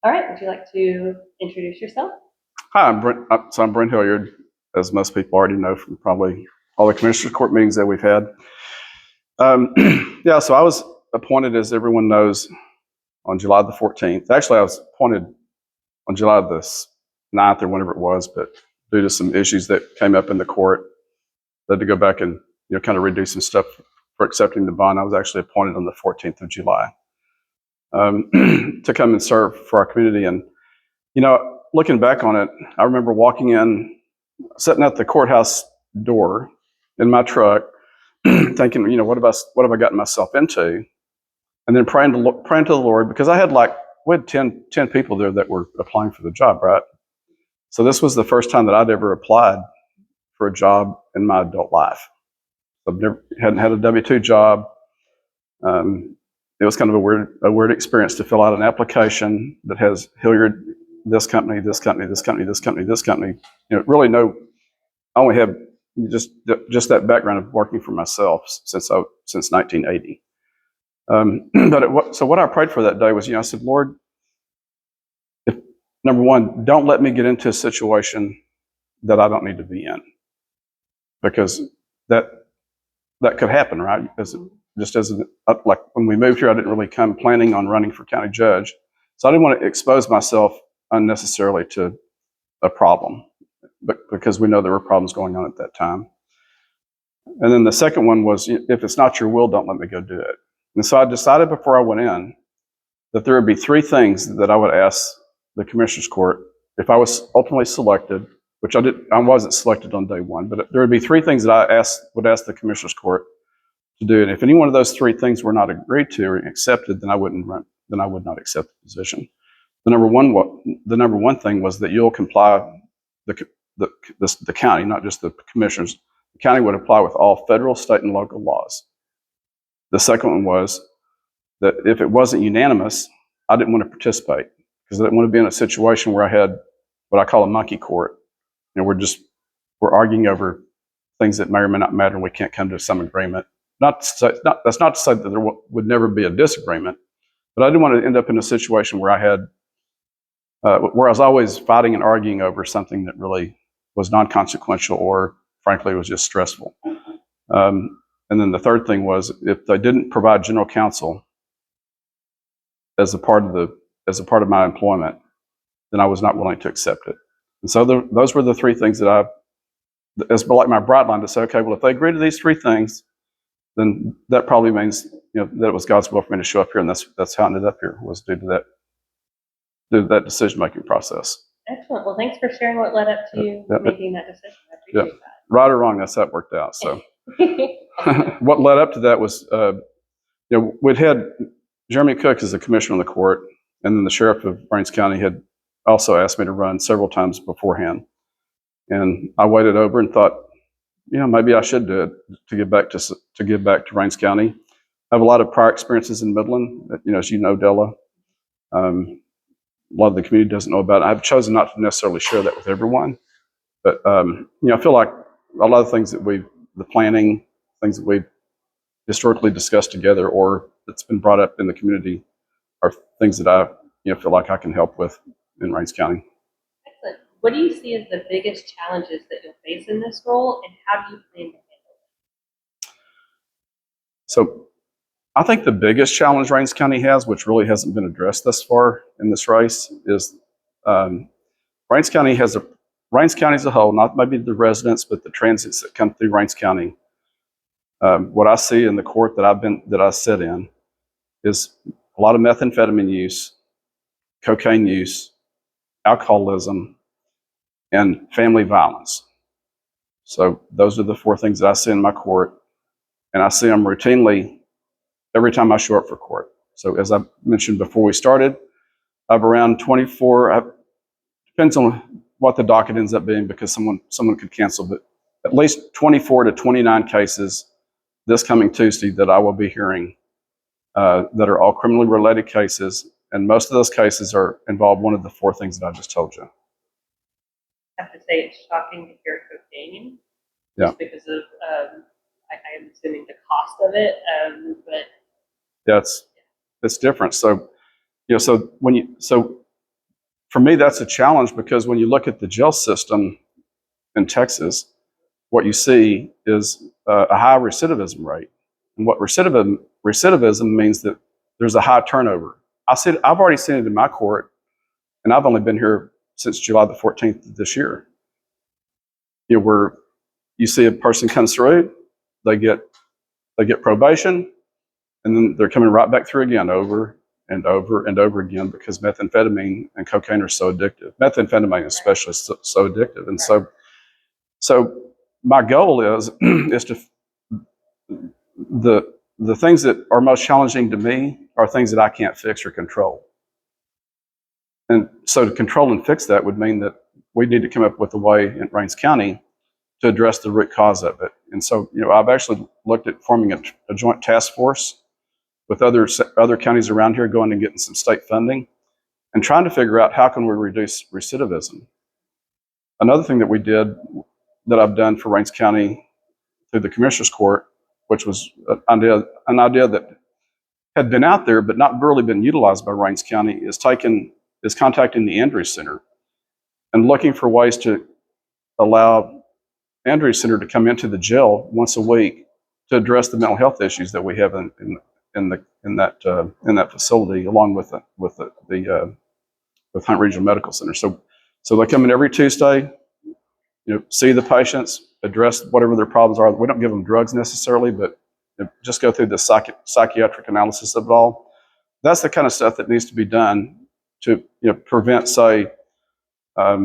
All right, would you like to introduce yourself? Hi, I'm Brent. I'm Brent Hilliard, as most people already know from probably all the Commissioners Court meetings that we've had. Yeah, so I was appointed, as everyone knows, on July the 14th. Actually, I was appointed on July the 9th or whenever it was, but due to some issues that came up in the court, I had to go back and kind of redo some stuff for accepting the bond. I was actually appointed on the 14th of July to come and serve for our community. And looking back on it, I remember walking in, sitting at the courthouse door in my truck, thinking, what have I gotten myself into? And then praying to the Lord, because we had 10 people there that were applying for the job, right? So this was the first time that I'd ever applied for a job in my adult life. Hadn't had a W-2 job. It was kind of a weird experience to fill out an application that has Hilliard, this company, this company, this company, this company, this company. Really I only have just that background of working for myself since 1980. So what I prayed for that day was, I said, Lord, number one, don't let me get into a situation that I don't need to be in, because that could happen, right? Like when we moved here, I didn't really come planning on running for county judge, so I didn't want to expose myself unnecessarily to a problem, because we know there were problems going on at that time. And then the second one was, if it's not your will, don't let me go do it. And so I decided before I went in that there would be three things that I would ask the Commissioners Court if I was ultimately selected, which I wasn't selected on day one, but there would be three things that I would ask the Commissioners Court to do. And if any one of those three things were not agreed to or accepted, then I would not accept the position. The number one thing was that you'll comply, the county, not just the commissioners. The county would apply with all federal, state, and local laws. The second one was that if it wasn't unanimous, I didn't want to participate, because I didn't want to be in a situation where I had what I call a monkey court. We're arguing over things that may or may not matter, and we can't come to some agreement. That's not to say that there would never be a disagreement, but I didn't want to end up in a situation where I was always fighting and arguing over something that really was non-consequential, or frankly was just stressful. And then the third thing was, if they didn't provide general counsel as a part of my employment, then I was not willing to accept it. And so those were the three things that it's like my bright line to say, okay, well, if they agree to these three things, then that probably means that it was God's will for me to show up here, and that's how I ended up here, was due to that decision-making process. Excellent. Well, thanks for sharing what led up to you making that decision. I appreciate that. Right or wrong, that's how it worked out. So what led up to that was, we'd had Jeremy Cook as the commissioner on the court, and then the sheriff of Brent County had also asked me to run several times beforehand. And I waited over and thought, maybe I should do it to give back to Rains County. I have a lot of prior experiences in Midland, as you know, Della. A lot of the community doesn't know about it. I've chosen not to necessarily share that with everyone, but I feel like a lot of things the planning, things that we've historically discussed together, or that's been brought up in the community, are things that I feel like I can help with in Rains County. Excellent. What do you see as the biggest challenges that you'll face in this role, and how do you plan to handle them? So I think the biggest challenge Rains County has, which really hasn't been addressed thus far in this race, is Rains County as a whole, not maybe the residents, but the transits that come through Rains County. What I see in the court that I sit in is a lot of methamphetamine use, cocaine use, alcoholism, and family violence. So those are the four things that I see in my court, and I see them routinely every time I show up for court. So as I mentioned before we started, I have around 24, depends on what the docket ends up being, because someone could cancel, but at least 24 to 29 cases this coming Tuesday that I will be hearing that are all criminally related cases, and most of those cases involve one of the four things that I just told you. I have to say, it's shocking to hear cocaine, just because of I am assuming the cost of it, but it's different. So for me, that's a challenge because when you look at the jail system in Texas, what you see is a high recidivism rate. And what recidivism means that there's a high turnover. I've already seen it in my court, and I've only been here since July the 14th of this year. Where you see a person comes through, they get probation, and then they're coming right back through again over and over and over again because methamphetamine and cocaine are so addictive. Methamphetamine especially is so addictive. And so my goal is to the things that are most challenging to me are things that I can't fix or control. And so to control and fix that would mean that we need to come up with a way in Rains County to address the root cause of it. And so, I've actually looked at forming a joint task force with other counties around here, going and getting some state funding and trying to figure out how can we reduce recidivism. Another thing that we did, that I've done for Rains County through the Commissioner's Court, which was an idea that had been out there but not really been utilized by Rains County, is contacting the Andrews Center and looking for ways to allow Andrews Center to come into the jail once a week to address the mental health issues that we have in that facility, along with Hunt Regional Medical Center. So they come in every Tuesday, see the patients, address whatever their problems are. We don't give them drugs necessarily, but just go through the psychiatric analysis of it all. That's the kind of stuff that needs to be done to prevent, say, a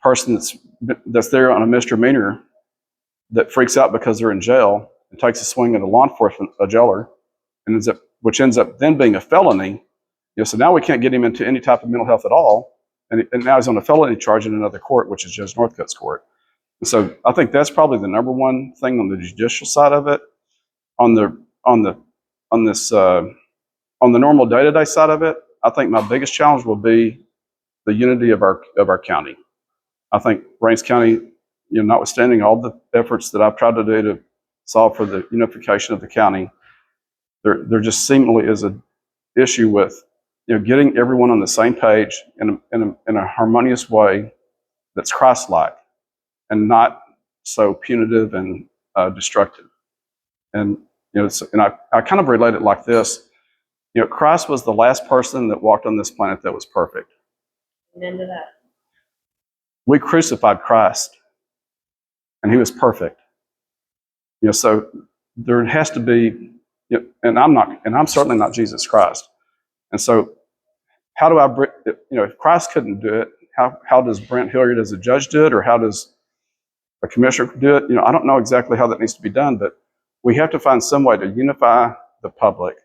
person that's there on a misdemeanor that freaks out because they're in jail and takes a swing at a jailer, and which ends up then being a felony. So now we can't get him into any type of mental health at all, and now he's on a felony charge in another court, which is Judge Northcutt's court. And so I think that's probably the number one thing on the judicial side of it. On the normal day-to-day side of it, I think my biggest challenge will be the unity of our county. I think Rains County, notwithstanding all the efforts that I've tried to do to solve for the unification of the county, there just seemingly is an issue with getting everyone on the same page in a harmonious way that's Christ-like and not so punitive and destructive. And I kind of relate it like this. Christ was the last person that walked on this planet that was perfect. Amen to that. We crucified Christ, and he was perfect. So there has to be, and I'm certainly not Jesus Christ. And so, how do I, if Christ couldn't do it, how does Brent Hilliard as a judge do it, or how does a commissioner do it? I don't know exactly how that needs to be done, but we have to find some way to unify the public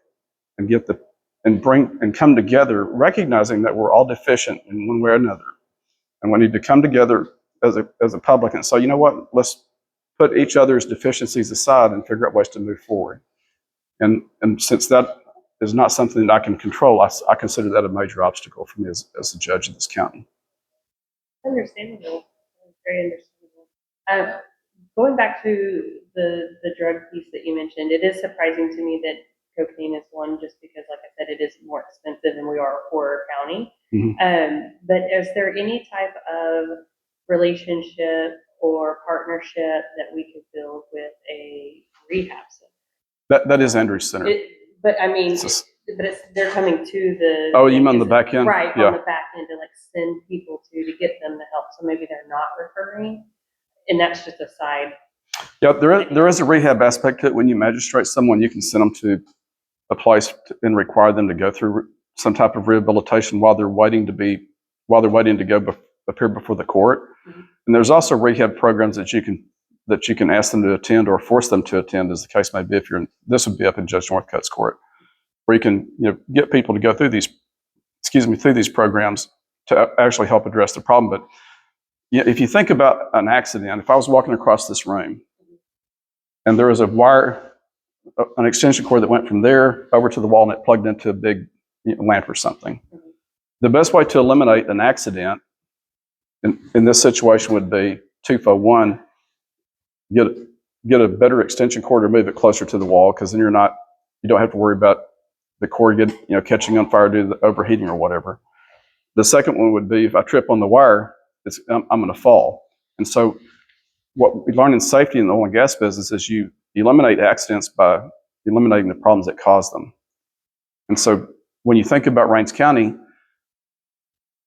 and come together, recognizing that we're all deficient in one way or another. And we need to come together as a public and say, let's put each other's deficiencies aside and figure out ways to move forward. And since that is not something that I can control, I consider that a major obstacle for me as a judge of this county. Understandable. Very understandable. Going back to the drug piece that you mentioned, it is surprising to me that cocaine is one, just because, like I said, it is more expensive and we are a poorer county. Mm-hmm. But is there any type of relationship or partnership that we could build with a rehab center? That is Andrews Center. They're coming to the. Oh, you mean on the back end? Right, yeah. On the back end to send people to get them the help. So maybe they're not referring, and that's just a side. Yeah, there is a rehab aspect to it. When you magistrate someone, you can send them to a place and require them to go through some type of rehabilitation while they're waiting to go appear before the court. Mm-hmm. And there's also rehab programs that you can ask them to attend or force them to attend, as the case may be. This would be up in Judge Northcutt's court, where you can get people to go through these programs to actually help address the problem. But if you think about an accident, if I was walking across this room and there was an extension cord that went from there over to the wall and it plugged into a big lamp or something. Mm-hmm. The best way to eliminate an accident in this situation would be twofold. One, get a better extension cord or move it closer to the wall, because then you don't have to worry about the cord catching on fire due to the overheating or whatever. The second one would be if I trip on the wire, I'm going to fall. And so what we learn in safety in the oil and gas business is you eliminate accidents by eliminating the problems that cause them. And so when you think about Rains County,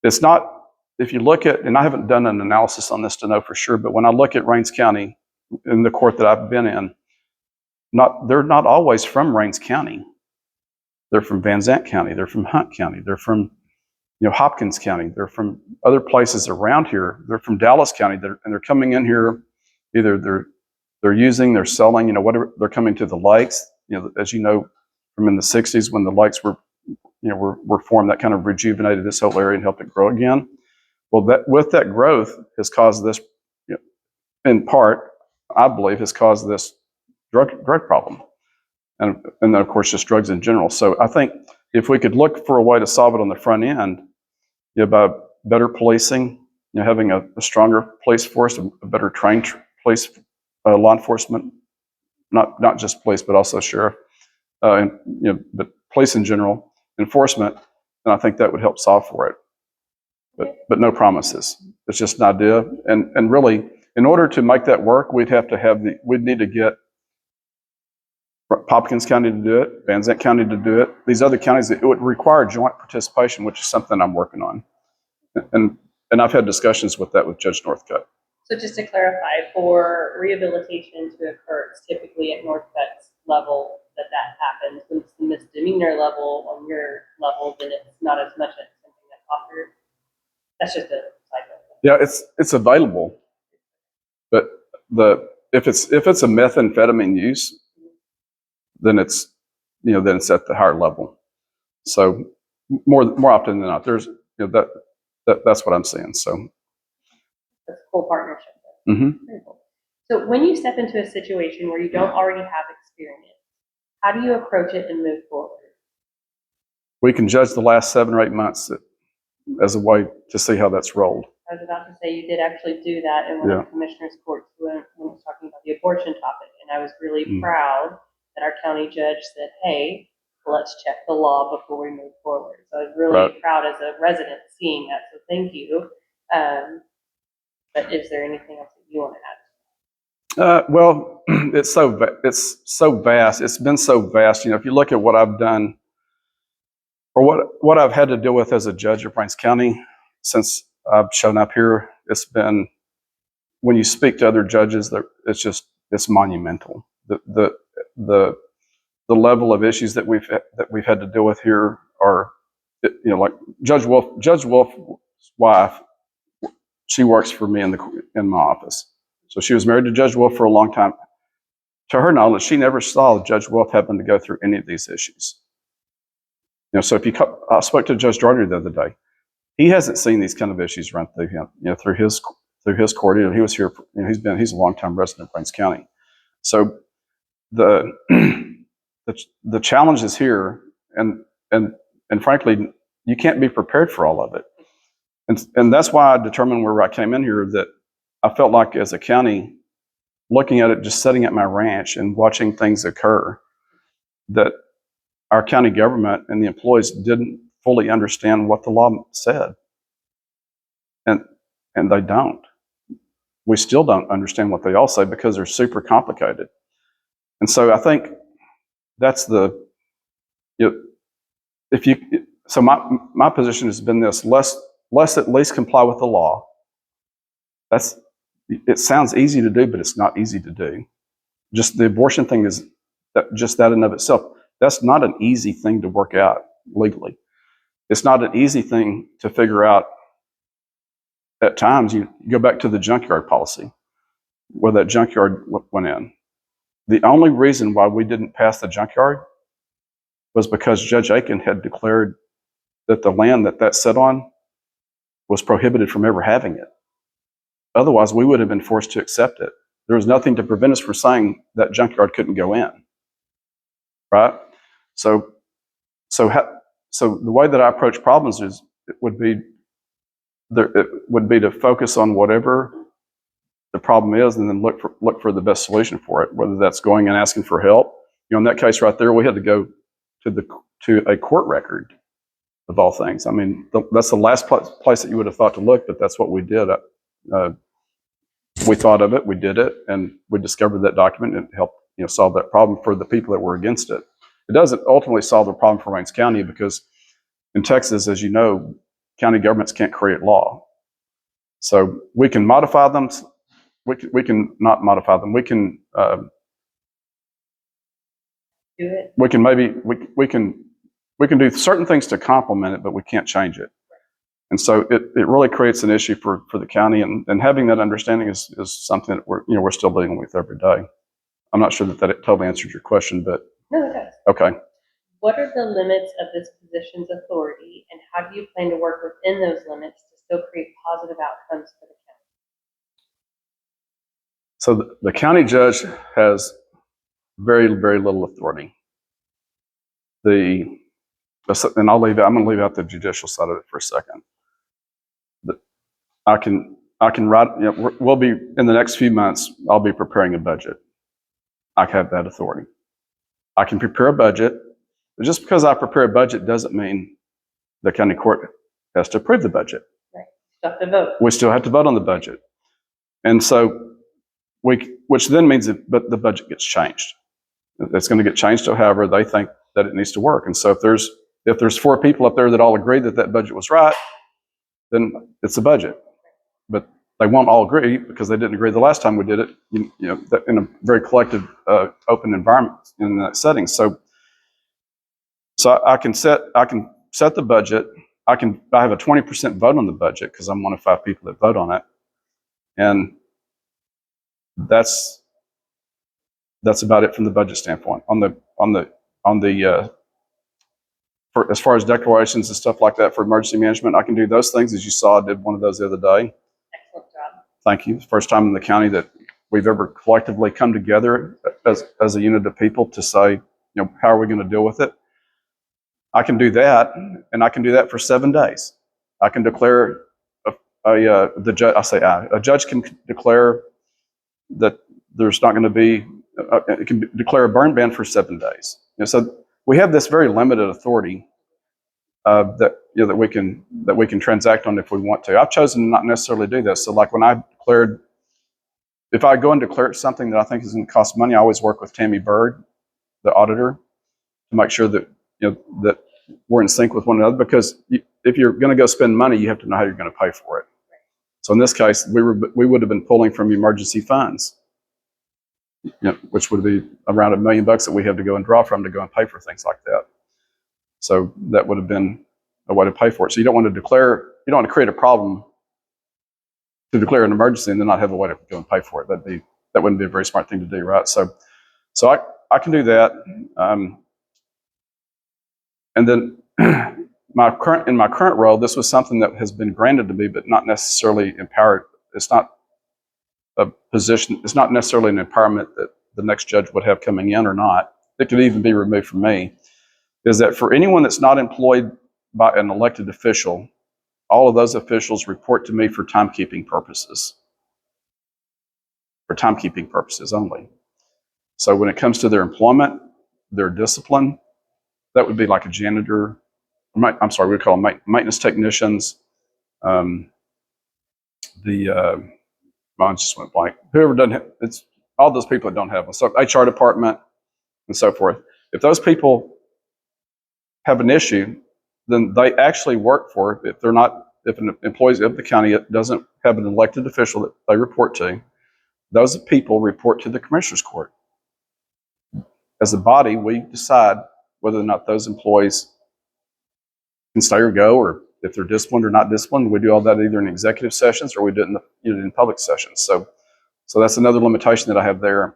it's not, if you look at, and I haven't done an analysis on this to know for sure, but when I look at Rains County in the court that I've been in, they're not always from Rains County. They're from Van Zant County. They're from Hunt County. They're from Hopkins County. They're from other places around here. They're from Dallas County. And they're coming in here. Either they're selling, whatever. They're coming to the lakes. As you know, from in the '60s when the lakes were formed, that kind of rejuvenated this whole area and helped it grow again. Well, with that growth has caused this, in part, I believe, has caused this drug problem. And then, of course, just drugs in general. So I think if we could look for a way to solve it on the front end, by better policing, having a stronger police force, a better trained police, law enforcement, not just police, but also sheriff, and but police in general, enforcement, and I think that would help solve for it. But no promises. It's just an idea. And really, in order to make that work, we'd need to get Hopkins County to do it, Van Zant County to do it. These other counties, it would require joint participation, which is something I'm working on. And I've had discussions with Judge Northcutt. So just to clarify, for rehabilitation to occur, it's typically at Northcutt's level that happens. When it's the misdemeanor level on your level, then it's not as much as something that's offered. That's just a side note. Yeah, it's available, but if it's a methamphetamine use, then it's at the higher level. So more often than not, there's that's what I'm seeing. So that's a cool partnership. Mm-hmm. Very cool. So when you step into a situation where you don't already have experience, how do you approach it and move forward? We can judge the last 7 or 8 months as a way to see how that's rolled. I was about to say you did actually do that in one of the commissioner's courts when I was talking about the abortion topic, and I was really proud that our county judge said, "Hey, let's check the law before we move forward." So I was really proud as a resident seeing that. So thank you. But is there anything else that you want to add? Well, it's so vast. It's been so vast. If you look at what I've done, or what I've had to deal with as a judge of Rains County since I've shown up here, it's been, when you speak to other judges, it's monumental. The level of issues that we've had to deal with here are, like Judge Wolf's wife. She works for me in my office. So she was married to Judge Wolf for a long time. To her knowledge, she never saw Judge Wolf happen to go through any of these issues. So I spoke to Judge Darter the other day. He hasn't seen these kind of issues run through him, through his court. He was here. He's a longtime resident of Rains County. So the challenge is here, and frankly, you can't be prepared for all of it. And that's why I determined where I came in here that I felt like as a county, looking at it, just sitting at my ranch and watching things occur, that our county government and the employees didn't fully understand what the law said. And they don't. We still don't understand what they all say because they're super complicated. And so I think that's so my position has been this: let's at least comply with the law. It sounds easy to do, but it's not easy to do. Just the abortion thing is just that in of itself. That's not an easy thing to work out legally. It's not an easy thing to figure out. At times, you go back to the junkyard policy, where that junkyard went in. The only reason why we didn't pass the junkyard was because Judge Aiken had declared that the land that sat on was prohibited from ever having it. Otherwise, we would have been forced to accept it. There was nothing to prevent us from saying that junkyard couldn't go in, right? So the way that I approach problems would be to focus on whatever the problem is, and then look for the best solution for it. Whether that's going and asking for help. In that case right there, we had to go to a court record of all things. I mean, that's the last place that you would have thought to look, but that's what we did. We thought of it, we did it, and we discovered that document and it helped solve that problem for the people that were against it. It doesn't ultimately solve the problem for Waynes County because in Texas, as you know, county governments can't create law. So we can modify them. We can not modify them. We can Do it. we can maybe we can do certain things to complement it, but we can't change it. And so it really creates an issue for the county, and having that understanding is something that we're still dealing with every day. I'm not sure that it totally answers your question, but No, it does. okay. What are the limits of this position's authority, and how do you plan to work within those limits to still create positive outcomes for the county? So the county judge has very, very little authority. And I'm going to leave out the judicial side of it for a second. I can write. We'll be in the next few months. I'll be preparing a budget. I have that authority. I can prepare a budget. But just because I prepare a budget doesn't mean the county court has to approve the budget. Right. Still have to vote. We still have to vote on the budget, and so which then means that the budget gets changed. It's going to get changed to however they think that it needs to work. And so if there's 4 people up there that all agree that budget was right, then it's a budget. But they won't all agree because they didn't agree the last time we did it. In a very collective, open environment in that setting. So I can set the budget. I have a 20% vote on the budget because I'm one of 5 people that vote on it, and that's about it from the budget standpoint. For as far as declarations and stuff like that for emergency management, I can do those things. As you saw, I did one of those the other day. Excellent job. Thank you. First time in the county that we've ever collectively come together as a unit of people to say, how are we going to deal with it? I can do that, and I can do that for 7 days. I can declare a judge can declare that there's not going to be. It can declare a burn ban for 7 days. So we have this very limited authority that we can transact on if we want to. I've chosen to not necessarily do this. So like when I declared, if I go and declare something that I think is going to cost money, I always work with Tammy Bird, the auditor, to make sure that that we're in sync with one another. Because if you're going to go spend money, you have to know how you're going to pay for it. So in this case, we would have been pulling from emergency funds, which would be around $1 million that we have to go and draw from to go and pay for things like that. So that would have been a way to pay for it. So you don't want to create a problem to declare an emergency and then not have a way to go and pay for it. That wouldn't be a very smart thing to do, right? So I can do that. And then in my current role, this was something that has been granted to me, but not necessarily empowered. It's not a position. It's not necessarily an empowerment that the next judge would have coming in or not. It could even be removed from me. Is that for anyone that's not employed by an elected official, all of those officials report to me for timekeeping purposes. For timekeeping purposes only. So when it comes to their employment, their discipline, that would be like a janitor. We call them maintenance technicians. I just went blank. Whoever doesn't have, it's all those people that don't have them. So HR department and so forth. If those people have an issue, then they actually work for it. If an employee of the county doesn't have an elected official that they report to, those people report to the Commissioner's Court. As a body, we decide whether or not those employees can stay or go, or if they're disciplined or not disciplined. We do all that either in executive sessions or we do it in public sessions. So that's another limitation that I have there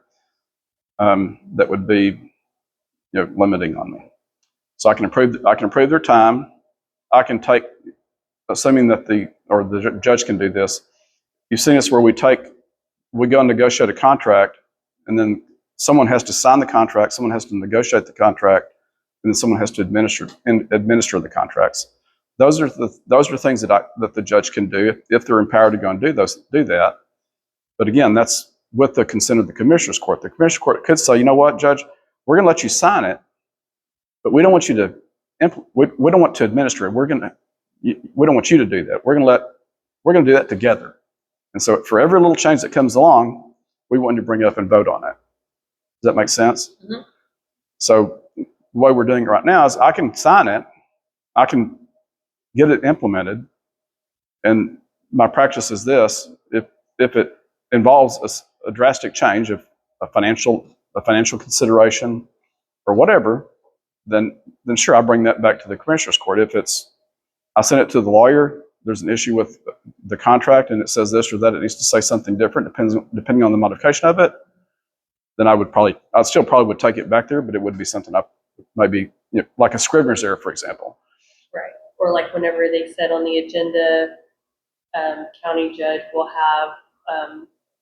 that would be limiting on me. So I can approve their time. I can take, assuming that the judge can do this. You've seen us where we go and negotiate a contract, and then someone has to sign the contract, someone has to negotiate the contract, and then someone has to administer the contracts. Those are things that the judge can do if they're empowered to go and do that. But again, that's with the consent of the Commissioner's Court. The Commissioner's Court could say, you know what, Judge, we're going to let you sign it, but we don't want you to we don't want to administer it. We don't want you to do that. We're going to do that together. And so for every little change that comes along, we want you to bring it up and vote on it. Does that make sense? Mm-hmm. So the way we're doing it right now is I can sign it, I can get it implemented, and my practice is this: if it involves a drastic change of a financial consideration or whatever, then sure, I bring that back to the commissioner's court. If I send it to the lawyer, there's an issue with the contract and it says this or that, it needs to say something different depending on the modification of it, then I still probably would take it back there, but it would be something I maybe, like a Scrivener's error, for example. Right. Or like whenever they said on the agenda, county judge will have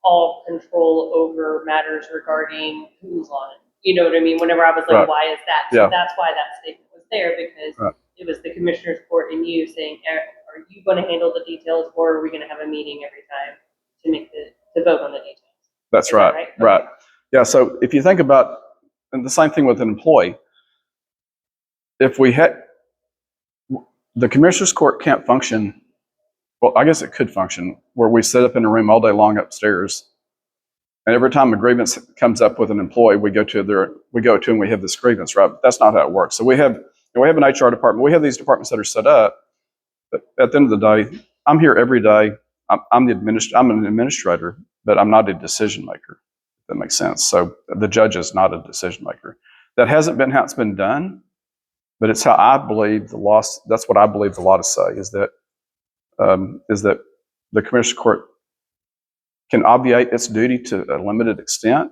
all control over matters regarding who's on it. You know what I mean? Whenever I was like, Right. why is that? So Yeah. that's why that statement was there, because Right. it was the commissioner's court and you saying, are you going to handle the details, or are we going to have a meeting every time to vote on the details? That's Is right. that right? Right. Okay. Yeah. So if you think about, and the same thing with an employee, if we had, the commissioner's court can't function. Well, I guess it could function where we sit up in a room all day long upstairs, and every time a grievance comes up with an employee, we go to and we have this grievance, right? But that's not how it works. So we have an HR department. We have these departments that are set up, but at the end of the day, I'm here every day. I'm an administrator, but I'm not a decision maker. If that makes sense. So the judge is not a decision maker. That hasn't been how it's been done, but it's how I believe the law. That's what I believe the law to say is that the commissioner's court can obviate its duty to a limited extent,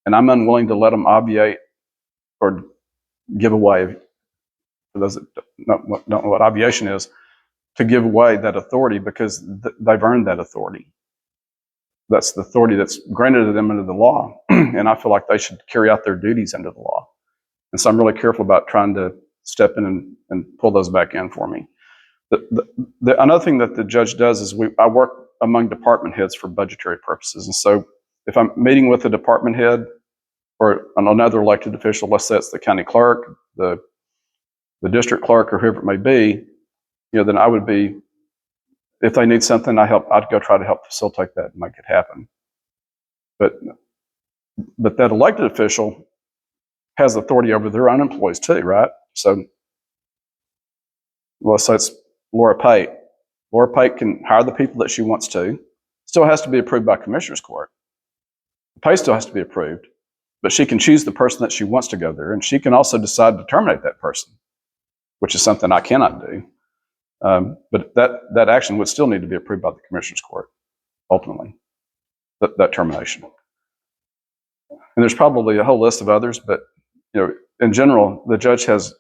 and I'm unwilling to let them obviate or give away, for those that don't know what obviation is, to give away that authority because they've earned that authority. That's the authority that's granted to them under the law, and I feel like they should carry out their duties under the law. And so I'm really careful about trying to step in and pull those back in for me. Another thing that the judge does is I work among department heads for budgetary purposes. And so if I'm meeting with a department head or another elected official, let's say it's the county clerk, the district clerk, or whoever it may be, then I would be, if they need something, I'd go try to help facilitate that and make it happen. But that elected official has authority over their own employees too, right? So let's say it's Laura Pate. Laura Pate can hire the people that she wants to. Still has to be approved by commissioner's court. The pay still has to be approved, but she can choose the person that she wants to go there, and she can also decide to terminate that person, which is something I cannot do. But that action would still need to be approved by the commissioner's court, ultimately, that termination. And there's probably a whole list of others, but in general, the judge has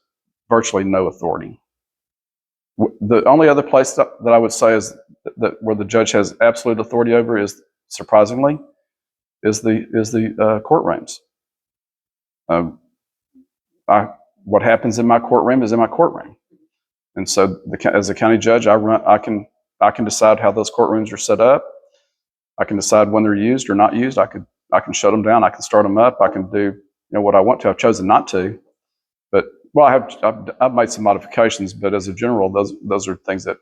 virtually no authority. The only other place that I would say is that where the judge has absolute authority over is, surprisingly, is the courtrooms. What happens in my courtroom is in my courtroom, and so as a county judge, I can decide how those courtrooms are set up. I can decide when they're used or not used. I can shut them down. I can start them up. I can do what I want to. I've chosen not to, but I've made some modifications. But as a general, those are things that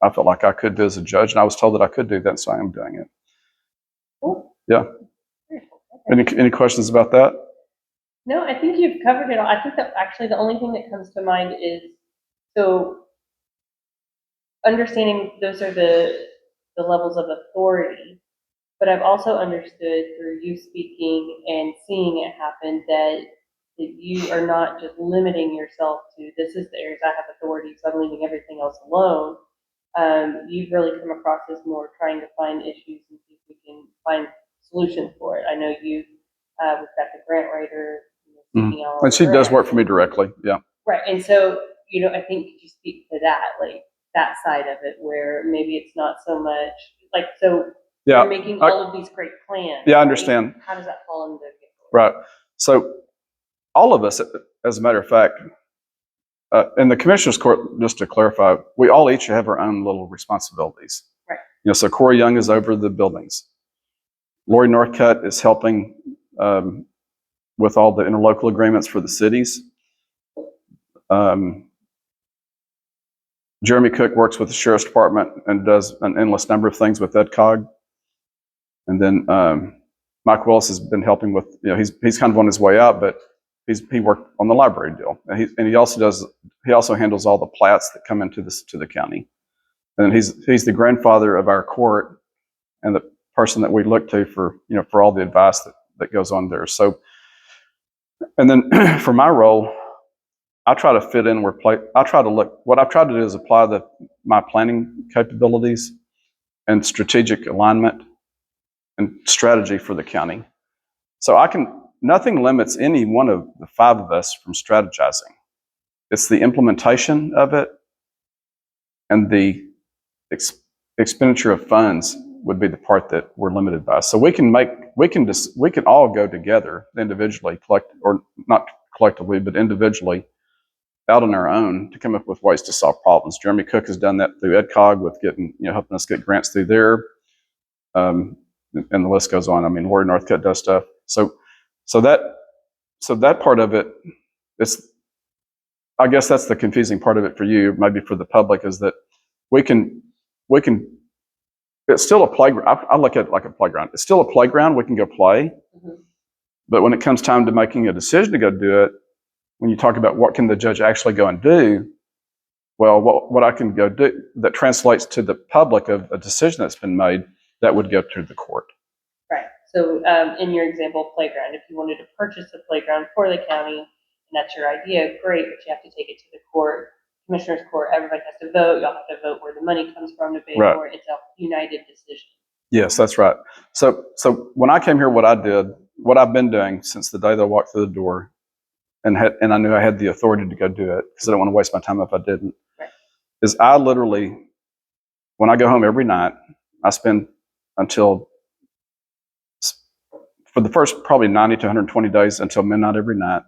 I felt like I could do as a judge, and I was told that I could do that, so I am doing it. Cool. Yeah. Okay. Any questions about that? No, I think you've covered it all. I think that actually the only thing that comes to mind is, so understanding those are the levels of authority, but I've also understood through you speaking and seeing it happen that you are not just limiting yourself to, this is the areas I have authority, so I'm leaving everything else alone. You've really come across as more trying to find issues and see if we can find solutions for it. I know we've got the grant writer, and she does work for me directly. Yeah. Right. And so, I think could you speak to that, like that side of it, where maybe it's not so much like, so yeah, you're making all of these great plans. Yeah, I understand. Right? How does that fall into? Right. So all of us, as a matter of fact, in the commissioner's court, just to clarify, we all each have our own little responsibilities. Right. So Corey Young is over the buildings. Lori Northcutt is helping with all the interlocal agreements for the cities. Jeremy Cook works with the Sheriff's Department and does an endless number of things with EdCog. And then Mike Willis has been helping with, he's kind of on his way out, but he worked on the library deal. And he also handles all the plats that come into to the county. And he's the grandfather of our court and the person that we look to for all the advice that goes on there. So, and then for my role, I try to fit in what I've tried to do is apply my planning capabilities and strategic alignment and strategy for the county. So nothing limits any one of the five of us from strategizing. It's the implementation of it, and the expenditure of funds would be the part that we're limited by. So we can all go together individually, or not collectively, but individually, out on our own to come up with ways to solve problems. Jeremy Cook has done that through EdCog with helping us get grants through there, and the list goes on. I mean, Warrior Northcutt does stuff. So that part of it is, I guess that's the confusing part of it for you, maybe for the public, is that we can. It's still a playground. I look at it like a playground. It's still a playground. We can go play, but when it comes time to making a decision to go do it, when you talk about what can the judge actually go and do, well, what I can go do that translates to the public of a decision that's been made, that would go to the court. Right. So in your example, playground, if you wanted to purchase a playground for the county, and that's your idea, great, but you have to take it to the court, commissioner's court, everybody has to vote, y'all have to vote where the money comes from to pay for it. It's a united decision. Yes, that's right. So when I came here, what I've been doing since the day that I walked through the door, and I knew I had the authority to go do it, because I don't want to waste my time if I didn't, is I literally, when I go home every night, I spend until, for the first probably 90 to 120 days, until midnight every night,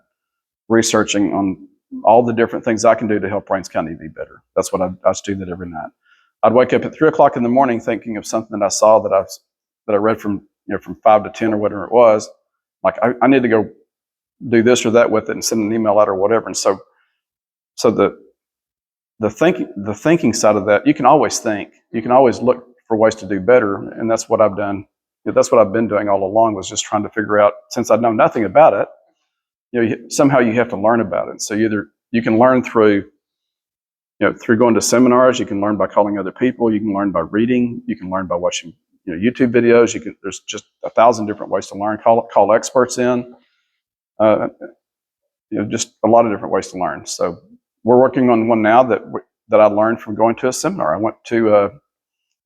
researching on all the different things I can do to help Rains County be better. That's what I just do that every night. I'd wake up at 3 o'clock in the morning thinking of something that I saw that I read from 5 to 10 or whatever it was. Like I need to go do this or that with it and send an email out or whatever. And so the thinking side of that, you can always think. You can always look for ways to do better, and that's what I've done. That's what I've been doing all along, was just trying to figure out, since I know nothing about it, somehow you have to learn about it. So you can learn through going to seminars, you can learn by calling other people, you can learn by reading, you can learn by watching YouTube videos. There's just 1,000 different ways to learn. Call experts in. Just a lot of different ways to learn. So we're working on one now that I learned from going to a seminar. I went to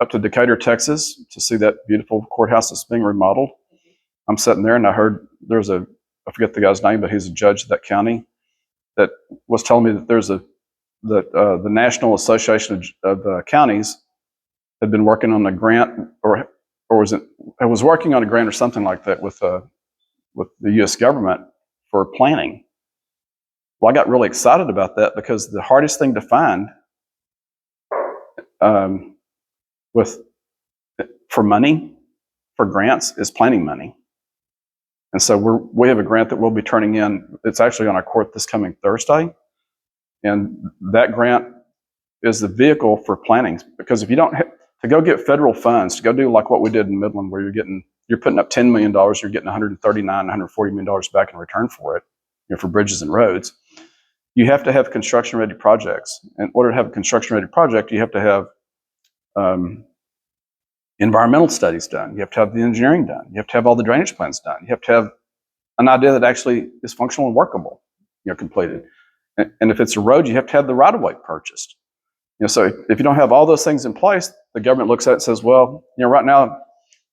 up to Decatur, Texas, to see that beautiful courthouse that's being remodeled. I'm sitting there, and I heard I forget the guy's name, but he's a judge of that county, that was telling me that the National Association of Counties had been working on a grant, or was working on a grant or something like that with the U.S. government for planning. Well, I got really excited about that, because the hardest thing to find for money, for grants, is planning money. And so we have a grant that we'll be turning in. It's actually on our court this coming Thursday. And that grant is the vehicle for planning, because if you don't to go get federal funds, to go do like what we did in Midland, where you're putting up $10 million, you're getting $139, $140 million back in return for it, for bridges and roads. You have to have construction-ready projects. In order to have a construction-ready project, you have to have environmental studies done. You have to have the engineering done. You have to have all the drainage plans done. You have to have an idea that actually is functional and workable, completed. And if it's a road, you have to have the right-of-way purchased. So if you don't have all those things in place, the government looks at it and says, well, right now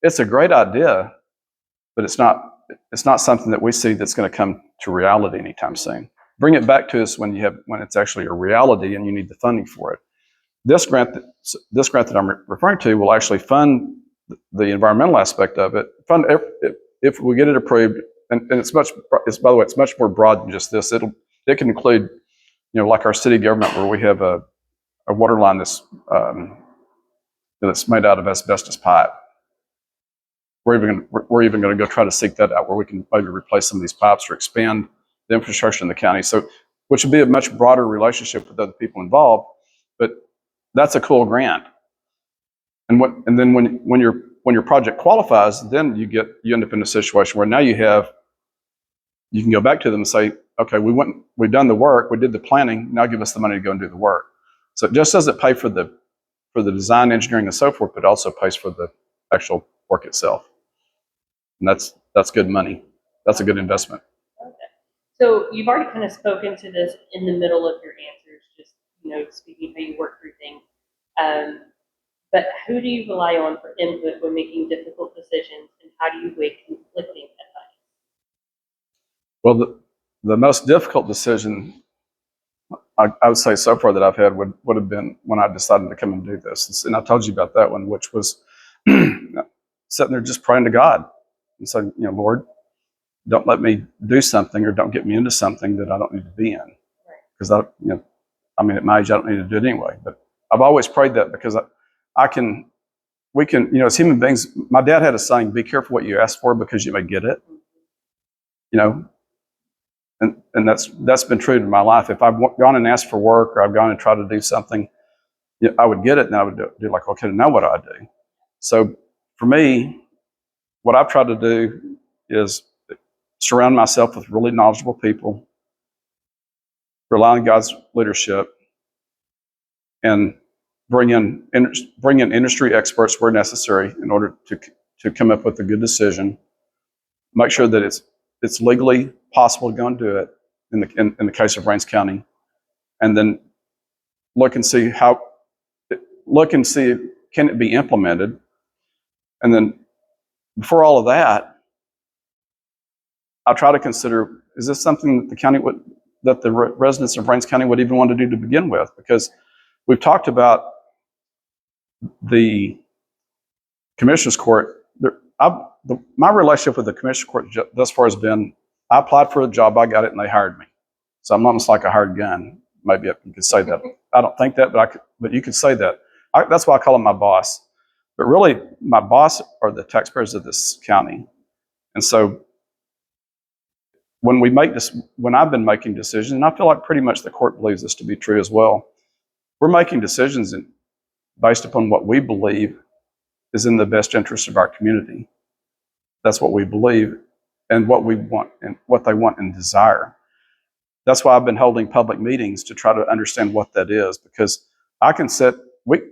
it's a great idea, but it's not something that we see that's going to come to reality anytime soon. Bring it back to us when it's actually a reality and you need the funding for it. This grant that I'm referring to will actually fund the environmental aspect of it. Fund if we get it approved, and it's by the way, it's much more broad than just this. It can include, like our city government, where we have a water line that's made out of asbestos pipe. We're even going to go try to seek that out, where we can maybe replace some of these pipes or expand the infrastructure in the county. So, which would be a much broader relationship with other people involved. But that's a cool grant. And then when your project qualifies, then you end up in a situation where now you can go back to them and say, okay, we've done the work, we did the planning, now give us the money to go and do the work. So it just doesn't pay for the design, engineering, and so forth, but also pays for the actual work itself. And that's good money. That's a good investment. Okay. So you've already kind of spoken to this in the middle of your answers, just speaking how you work through things. But who do you rely on for input when making difficult decisions, and how do you weigh conflicting advice? Well, the most difficult decision I would say so far that I've had would have been when I decided to come and do this. And I told you about that one, which was sitting there just praying to God and saying, Lord, don't let me do something or don't get me into something that I don't need to be in. Because at my age, I don't need to do it anyway. But I've always prayed that because we can, as human beings, my dad had a saying, be careful what you ask for because you may get it. And that's been true in my life. If I've gone and asked for work or I've gone and tried to do something, I would get it and I would do like, okay, now what do I do? So for me, what I've tried to do is surround myself with really knowledgeable people, rely on God's leadership, and bring in industry experts where necessary in order to come up with a good decision. Make sure that it's legally possible to go and do it in the case of Rains County, and then look and see can it be implemented, and then before all of that, I try to consider, is this something that the residents of Rains County would even want to do to begin with? Because we've talked about the Commissioner's Court. My relationship with the Commissioner's Court thus far has been, I applied for a job, I got it, and they hired me. So I'm almost like a hired gun. Maybe you could say that. I don't think that, but you could say that. That's why I call him my boss. But really, my boss are the taxpayers of this county. And so when I've been making decisions, and I feel like pretty much the court believes this to be true as well, we're making decisions based upon what we believe is in the best interest of our community. That's what we believe and what we want and what they want and desire. That's why I've been holding public meetings to try to understand what that is, because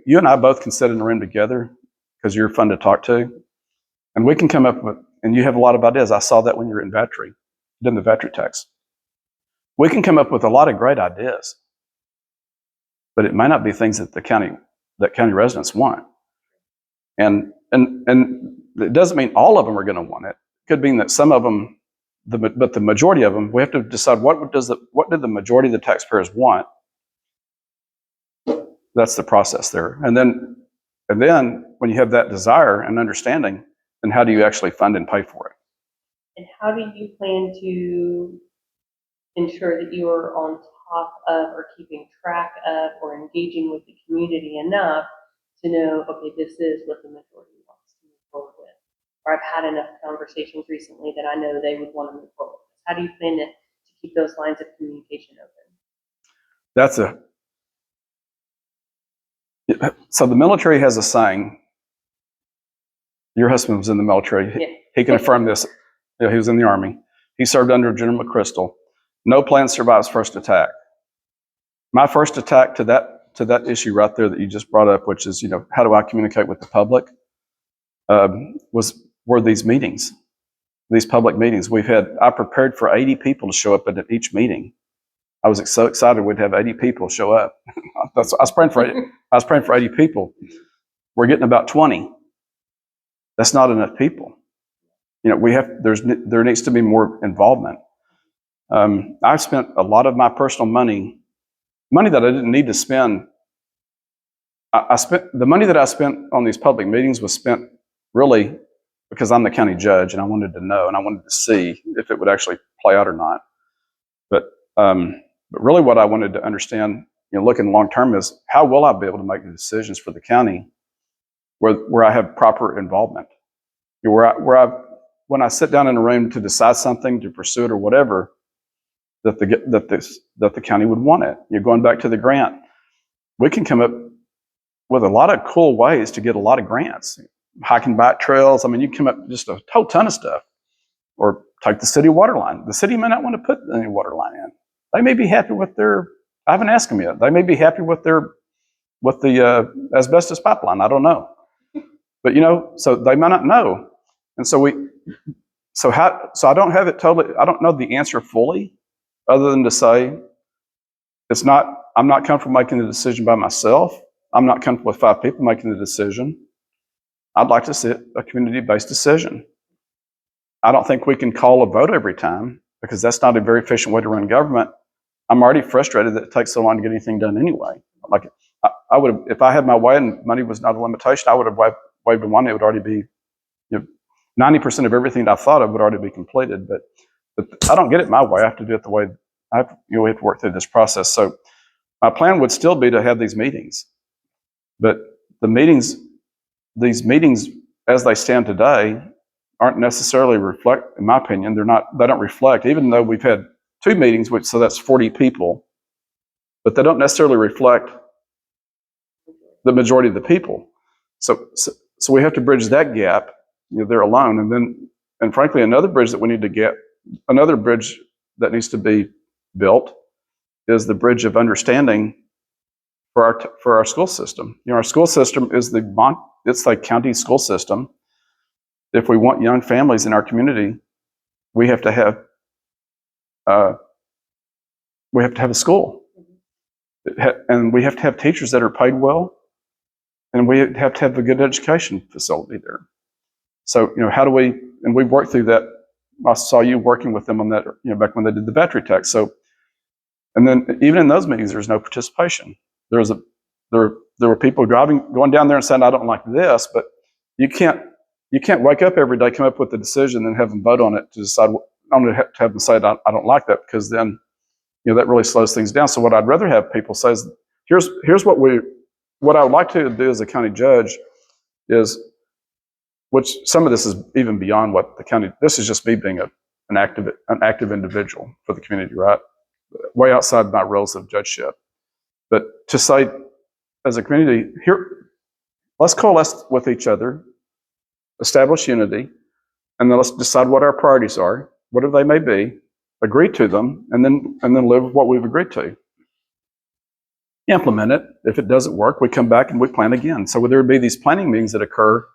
you and I both can sit in a room together because you're fun to talk to, and we can come up with, and you have a lot of ideas. I saw that when you were in Vatry, doing the Vatry tax. We can come up with a lot of great ideas, but it might not be things that county residents want. And it doesn't mean all of them are going to want it. It could mean that some of them, but the majority of them, we have to decide what did the majority of the taxpayers want. That's the process there. And then when you have that desire and understanding, then how do you actually fund and pay for it? And how do you plan to ensure that you are on top of or keeping track of or engaging with the community enough to know, okay, this is what the majority wants to move forward with? Or I've had enough conversations recently that I know they would want to move forward. How do you plan to keep those lines of communication open? So the military has a saying. Your husband was in the military. Yeah. He can affirm this. He was in the Army. He served under General McChrystal. No plan survives first attack. My first attack to that issue right there that you just brought up, which is, how do I communicate with the public, were these meetings, these public meetings. I prepared for 80 people to show up at each meeting. I was so excited we'd have 80 people show up. I was praying for 80 people. We're getting about 20. That's not enough people. There needs to be more involvement. I've spent a lot of my personal money that I didn't need to spend. I spent the money that I spent on these public meetings was spent really because I'm the county judge and I wanted to know and I wanted to see if it would actually play out or not. But really what I wanted to understand, looking long term, is how will I be able to make the decisions for the county where I have proper involvement, when I sit down in a room to decide something, to pursue it or whatever, that the county would want it. You're going back to the grant. We can come up with a lot of cool ways to get a lot of grants. Hiking bike trails. I mean, you come up with just a whole ton of stuff. Or take the city water line. The city may not want to put any water line in. They may be happy with their, I haven't asked them yet. They may be happy with the asbestos pipeline. I don't know. But so they might not know. And so I don't have it totally, I don't know the answer fully, other than to say, I'm not comfortable making the decision by myself. I'm not comfortable with 5 people making the decision. I'd like to see a community-based decision. I don't think we can call a vote every time, because that's not a very efficient way to run government. I'm already frustrated that it takes so long to get anything done anyway. Like, I would have, if I had my way and money was not a limitation, I would have waved a wand. It would already be, 90% of everything that I thought of would already be completed. But I don't get it my way. I have to do it the way we have to work through this process. So my plan would still be to have these meetings, but these meetings as they stand today aren't necessarily reflect, in my opinion, they don't reflect, even though we've had 2 meetings, so that's 40 people, but they don't necessarily reflect the majority of the people. So we have to bridge that gap. They're alone. And frankly, another bridge that needs to be built is the bridge of understanding for our school system. Our school system is it's like county school system. If we want young families in our community, we have to have a school, and we have to have teachers that are paid well, and we have to have a good education facility there. So how do we? And we've worked through that. I saw you working with them on that, back when they did the battery tech. So, and then even in those meetings, there's no participation. There were people going down there and saying, "I don't like this," but you can't wake up every day, come up with a decision, and have them vote on it to decide. I'm going to have them say, "I don't like that," because then, that really slows things down. So what I'd rather have people say is, "Here's what I would like to do as a county judge is," which some of this is even beyond what the county. This is just me being an active individual for the community, right? Way outside my roles of judgeship. But to say, as a community, here, let's coalesce with each other, establish unity, and then let's decide what our priorities are, whatever they may be, agree to them, and then live with what we've agreed to. Implement it. If it doesn't work, we come back and we plan again. So there would be these planning meetings that occur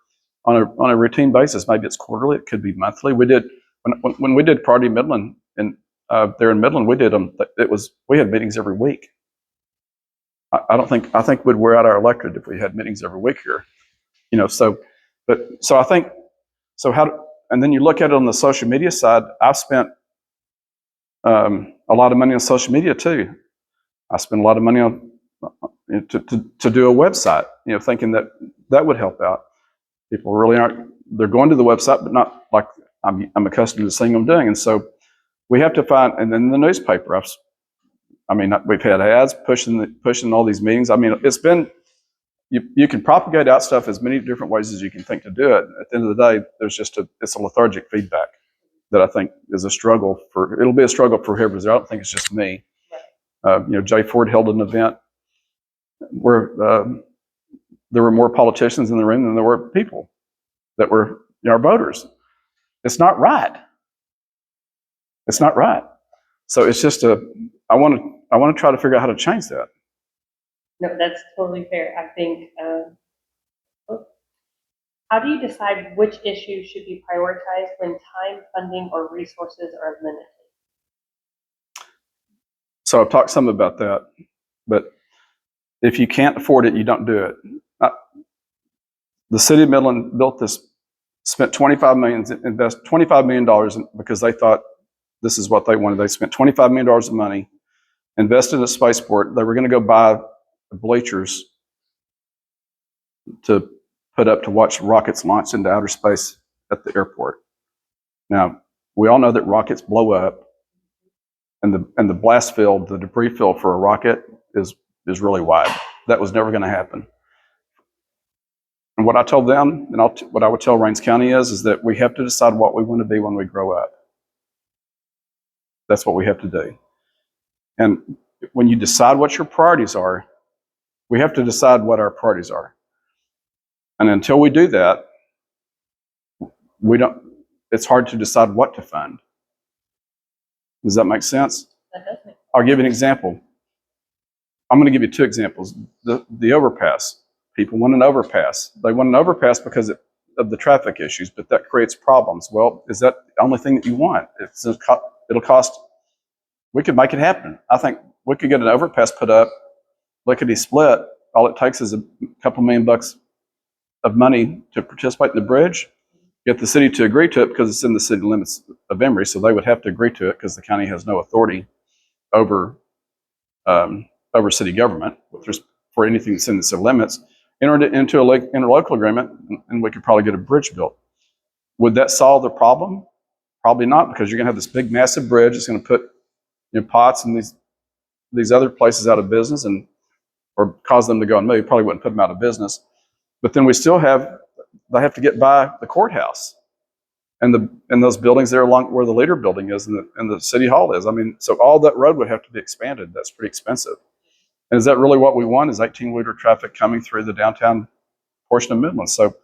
on a routine basis. Maybe it's quarterly, it could be monthly. We did when we did Priority Midland, and there in Midland, we did them. We had meetings every week. I think we'd wear out our electorate if we had meetings every week here. I think and then you look at it on the social media side. I've spent a lot of money on social media too. I spent a lot of money on to do a website, thinking that would help out. People really they're going to the website, but not like I'm accustomed to seeing them doing. And so we have to find, and then the newspaper, we've had ads pushing all these meetings. It's been, you can propagate out stuff as many different ways as you can think to do it. At the end of the day, it's a lethargic feedback that I think is it'll be a struggle for whoever's there. I don't think it's just me. Jay Ford held an event where there were more politicians in the room than there were people that were our voters. It's not right. It's not right. So it's just I want to try to figure out how to change that. No, that's totally fair. I think, how do you decide which issues should be prioritized when time, funding, or resources are limited? So I've talked some about that, but if you can't afford it, you don't do it. The city of Midland spent $25 million because they thought this is what they wanted. They spent $25 million of money, invested in a spaceport. They were going to go buy bleachers to put up to watch rockets launch into outer space at the airport. Now, we all know that rockets blow up, and the blast field, the debris field for a rocket is really wide. That was never going to happen. And what I told them, and what I would tell Rains County is that we have to decide what we want to be when we grow up. That's what we have to do. And when you decide what your priorities are, We have to decide what our priorities are. And until we do that, it's hard to decide what to fund. Does that make sense? That does make sense. I'll give you an example. I'm going to give you two examples. The overpass. People want an overpass. They want an overpass because of the traffic issues, but that creates problems. Well, is that the only thing that you want? It'll cost. We could make it happen. I think we could get an overpass put up, lickety split. All it takes is a couple $1 million of money to participate in the bridge. Get the city to agree to it because it's in the city limits of Emory, so they would have to agree to it because the county has no authority over city government for anything that's in the city limits. Enter it into an interlocal agreement, and we could probably get a bridge built. Would that solve the problem? Probably not, because you're going to have this big, massive bridge. It's going to put Potts and these other places out of business, or cause them to go and move. Probably wouldn't put them out of business. But then they have to get by the courthouse and those buildings there along where the Leader building is and the city hall is. I mean, so all that road would have to be expanded. That's pretty expensive. And is that really what we want? Is 18-wheeler traffic coming through the downtown portion of Midland? So,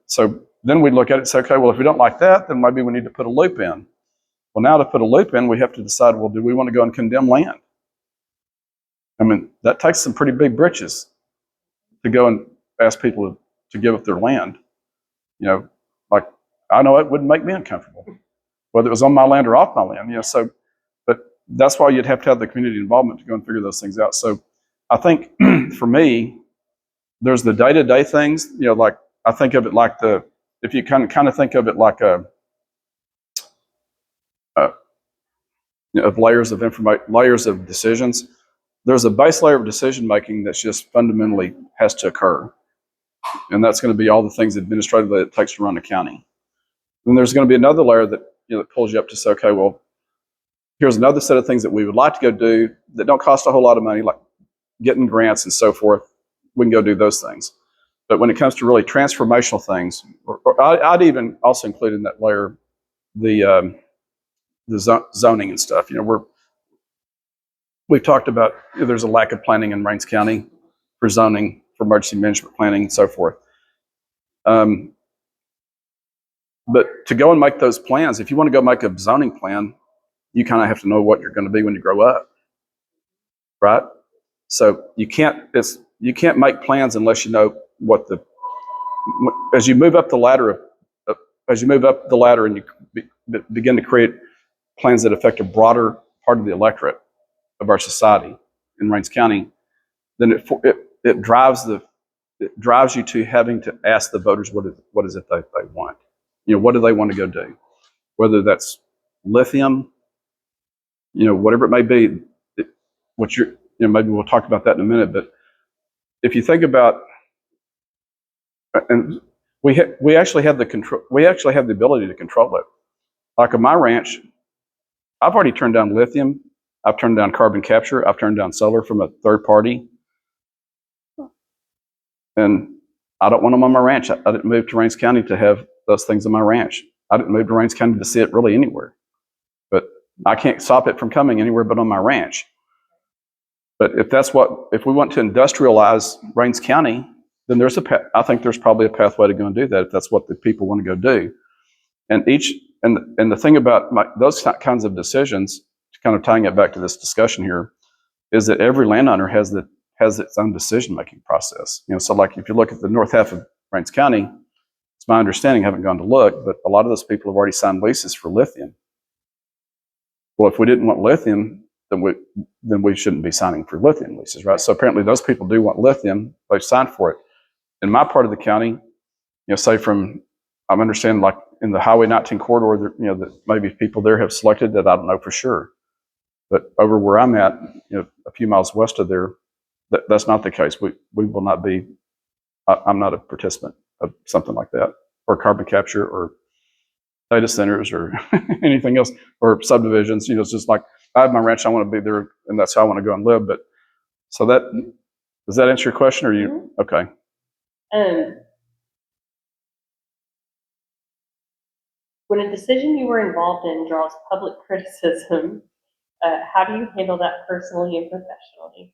so then we look at it and say, okay, well, if we don't like that, then maybe we need to put a loop in. Well, now to put a loop in, we have to decide, well, do we want to go and condemn land? I mean, that takes some pretty big britches to go and ask people to give up their land. Like, I know it wouldn't make me uncomfortable, whether it was on my land or off my land. So, but that's why you'd have to have the community involvement to go and figure those things out. So, I think for me, there's the day-to-day things. Like I think of it like if you kind of think of it like of layers of information, layers of decisions. There's a base layer of decision making that's just fundamentally has to occur, and that's going to be all the things administratively it takes to run a county. Then there's going to be another layer that that pulls you up to say, okay, well, here's another set of things that we would like to go do that don't cost a whole lot of money, like getting grants and so forth. We can go do those things. But when it comes to really transformational things, or I'd even also include in that layer the zoning and stuff. We've talked about there's a lack of planning in Rains County for zoning, for emergency management planning, and so forth. But to go and make those plans, if you want to go make a zoning plan, you kind of have to know what you're going to be when you grow up, right? So you can't make plans unless you know as you move up the ladder and you begin to create plans that affect a broader part of the electorate of our society in Rains County, then it drives you to having to ask the voters what is it they want. What do they want to go do? Whether that's lithium, whatever it may be. Maybe we'll talk about that in a minute. But if you think about, and we actually have the control. We actually have the ability to control it. Like on my ranch, I've already turned down lithium. I've turned down carbon capture. I've turned down solar from a third party. And I don't want them on my ranch. I didn't move to Rains County to have those things on my ranch. I didn't move to Rains County to see it really anywhere. But I can't stop it from coming anywhere but on my ranch. But if we want to industrialize Rains County, then I think there's probably a pathway to go and do that if that's what the people want to go do. And the thing about those kinds of decisions, kind of tying it back to this discussion here, is that every landowner has its own decision-making process. So like if you look at the north half of Rains County, it's my understanding, I haven't gone to look, but a lot of those people have already signed leases for lithium. Well, if we didn't want lithium, then we shouldn't be signing for lithium leases, right? So apparently those people do want lithium, they've signed for it. In my part of the county, say I'm understanding like in the Highway 19 corridor, that maybe people there have selected that, I don't know for sure. But over where I'm at, a few miles west of there, that's not the case. We will not be. I'm not a participant of something like that, or carbon capture, or data centers, or anything else, or subdivisions. It's just like I have my ranch. I want to be there, and that's how I want to go and live. But so does that answer your question? Or you okay? When a decision you were involved in draws public criticism, how do you handle that personally and professionally?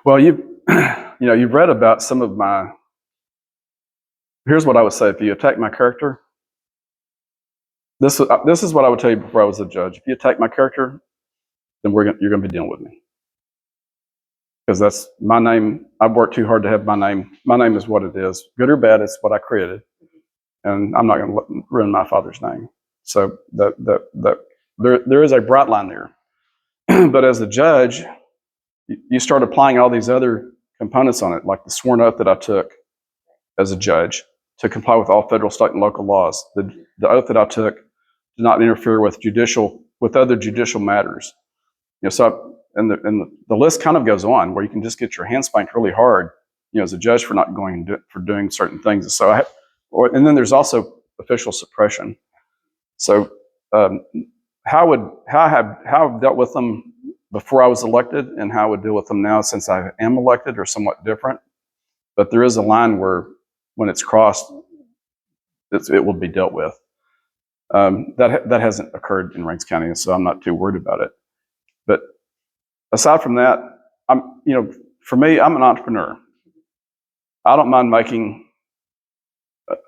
Well, you've read about some of my. Here's what I would say: if you attack my character, this is what I would tell you before I was a judge. If you attack my character, then you're going to be dealing with me, because that's my name. I've worked too hard to have my name. My name is what it is, good or bad. It's what I created, and I'm not going to ruin my father's name. So there is a bright line there. But as a judge, you start applying all these other components on it, like the sworn oath that I took as a judge to comply with all federal, state, and local laws. The oath that I took did not interfere with other judicial matters. So the list kind of goes on, where you can just get your hand spanked really hard, as a judge for not for doing certain things. So and then there's also official suppression. So how I've dealt with them before I was elected and how I would deal with them now since I am elected are somewhat different. But there is a line where, when it's crossed, it will be dealt with. That hasn't occurred in Ranks County, so I'm not too worried about it. But aside from that, for me, I'm an entrepreneur. I don't mind making.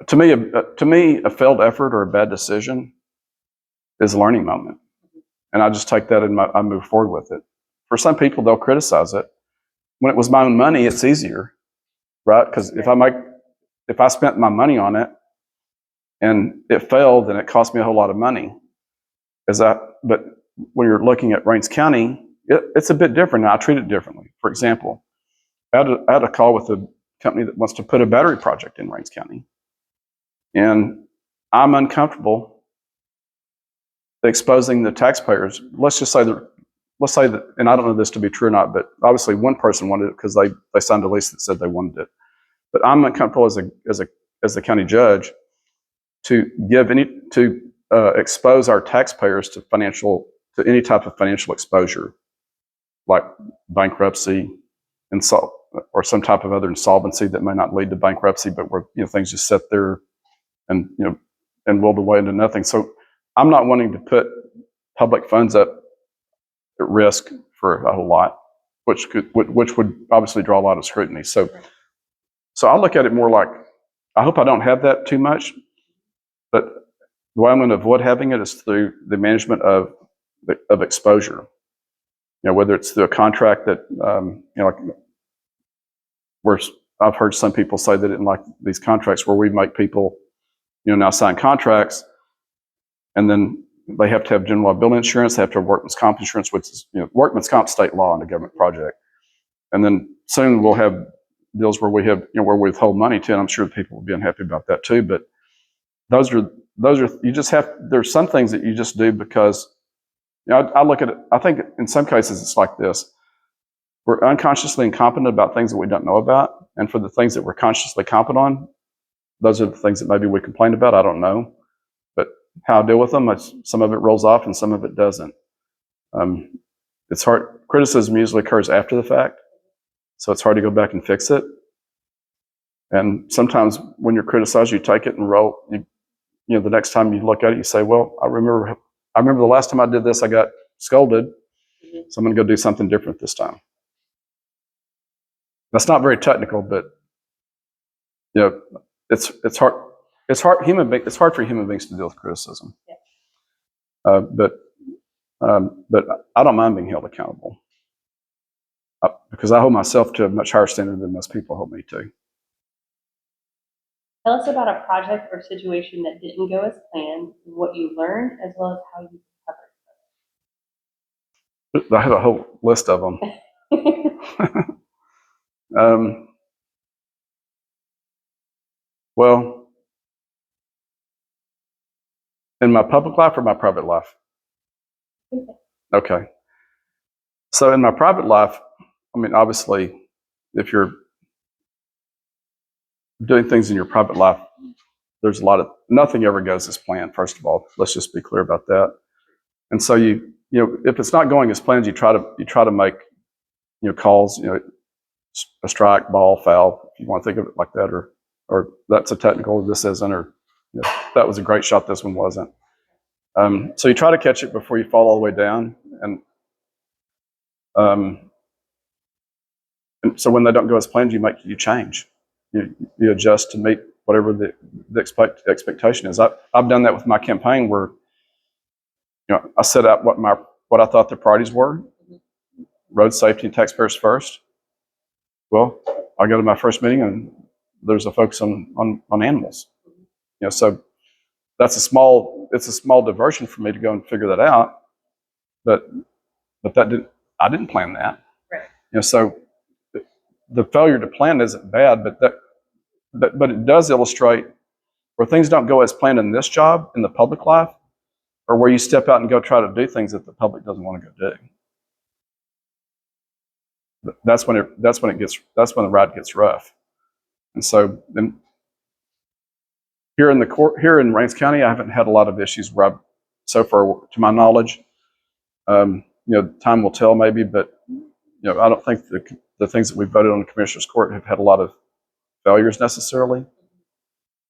To me, a failed effort or a bad decision is a learning moment, and I just take that and I move forward with it. For some people, they'll criticize it. When it was my own money, it's easier, right? Because if I spent my money on it and it failed, then it cost me a whole lot of money. But when you're looking at Rains County, it's a bit different, and I treat it differently. For example, I had a call with a company that wants to put a battery project in Rains County, and I'm uncomfortable exposing the taxpayers. Let's say that, and I don't know this to be true or not, but obviously one person wanted it because they signed a lease that said they wanted it. But I'm uncomfortable as the county judge to expose our taxpayers to any type of financial exposure, like bankruptcy, or some type of other insolvency that may not lead to bankruptcy, but where things just sit there and wilt away into nothing. So I'm not wanting to put public funds up at risk for a whole lot, which would obviously draw a lot of scrutiny. So I look at it more like, I hope I don't have that too much, but the way I'm going to avoid having it is through the management of exposure. Whether it's through a contract that, like, where I've heard some people say they didn't like these contracts where we make people, now sign contracts, and then they have to have general liability insurance, they have to have workman's comp insurance, which is, workman's comp state law on a government project. And then soon we'll have deals where we have, where we withhold money too, and I'm sure people will be unhappy about that too. But those are you just have. There's some things that you just do because, I look at it. I think in some cases it's like this: we're unconsciously incompetent about things that we don't know about, and for the things that we're consciously competent on, those are the things that maybe we complain about. I don't know, but how I deal with them, some of it rolls off and some of it doesn't. It's hard. Criticism usually occurs after the fact, so it's hard to go back and fix it. And sometimes when you're criticized, you take it and roll. The next time you look at it, you say, "Well, I remember the last time I did this, I got scolded, so I'm going to go do something different this time." That's not very technical, but it's hard. It's hard. It's hard for human beings to deal with criticism. Yeah. But I don't mind being held accountable because I hold myself to a much higher standard than most people hold me to. Tell us about a project or situation that didn't go as planned, what you learned, as well as how you recovered. I have a whole list of them. Well, in my public life or my private life? Okay. So in my private life, obviously, if you're doing things in your private life, there's nothing ever goes as planned. First of all, let's just be clear about that. And so if it's not going as planned, you try to make, calls, a strike, ball, foul, if you want to think of it like that, or that's a technical, this isn't, or that was a great shot, this one wasn't. So you try to catch it before you fall all the way down. And And so when they don't go as planned, you change, you adjust to meet whatever the expectation is. I've done that with my campaign where I set out what I thought the priorities were: road safety and taxpayers first. Well, I go to my first meeting and there's a focus on animals. So it's a small diversion for me to go and figure that out. But I didn't plan that. Right. So the failure to plan isn't bad, but it does illustrate where things don't go as planned in this job, in the public life, or where you step out and go try to do things that the public doesn't want to go do. That's when the ride gets rough. And so then here in Rains County, I haven't had a lot of issues where so far, to my knowledge. Time will tell maybe, but I don't think the things that we voted on the Commissioner's Court have had a lot of failures necessarily,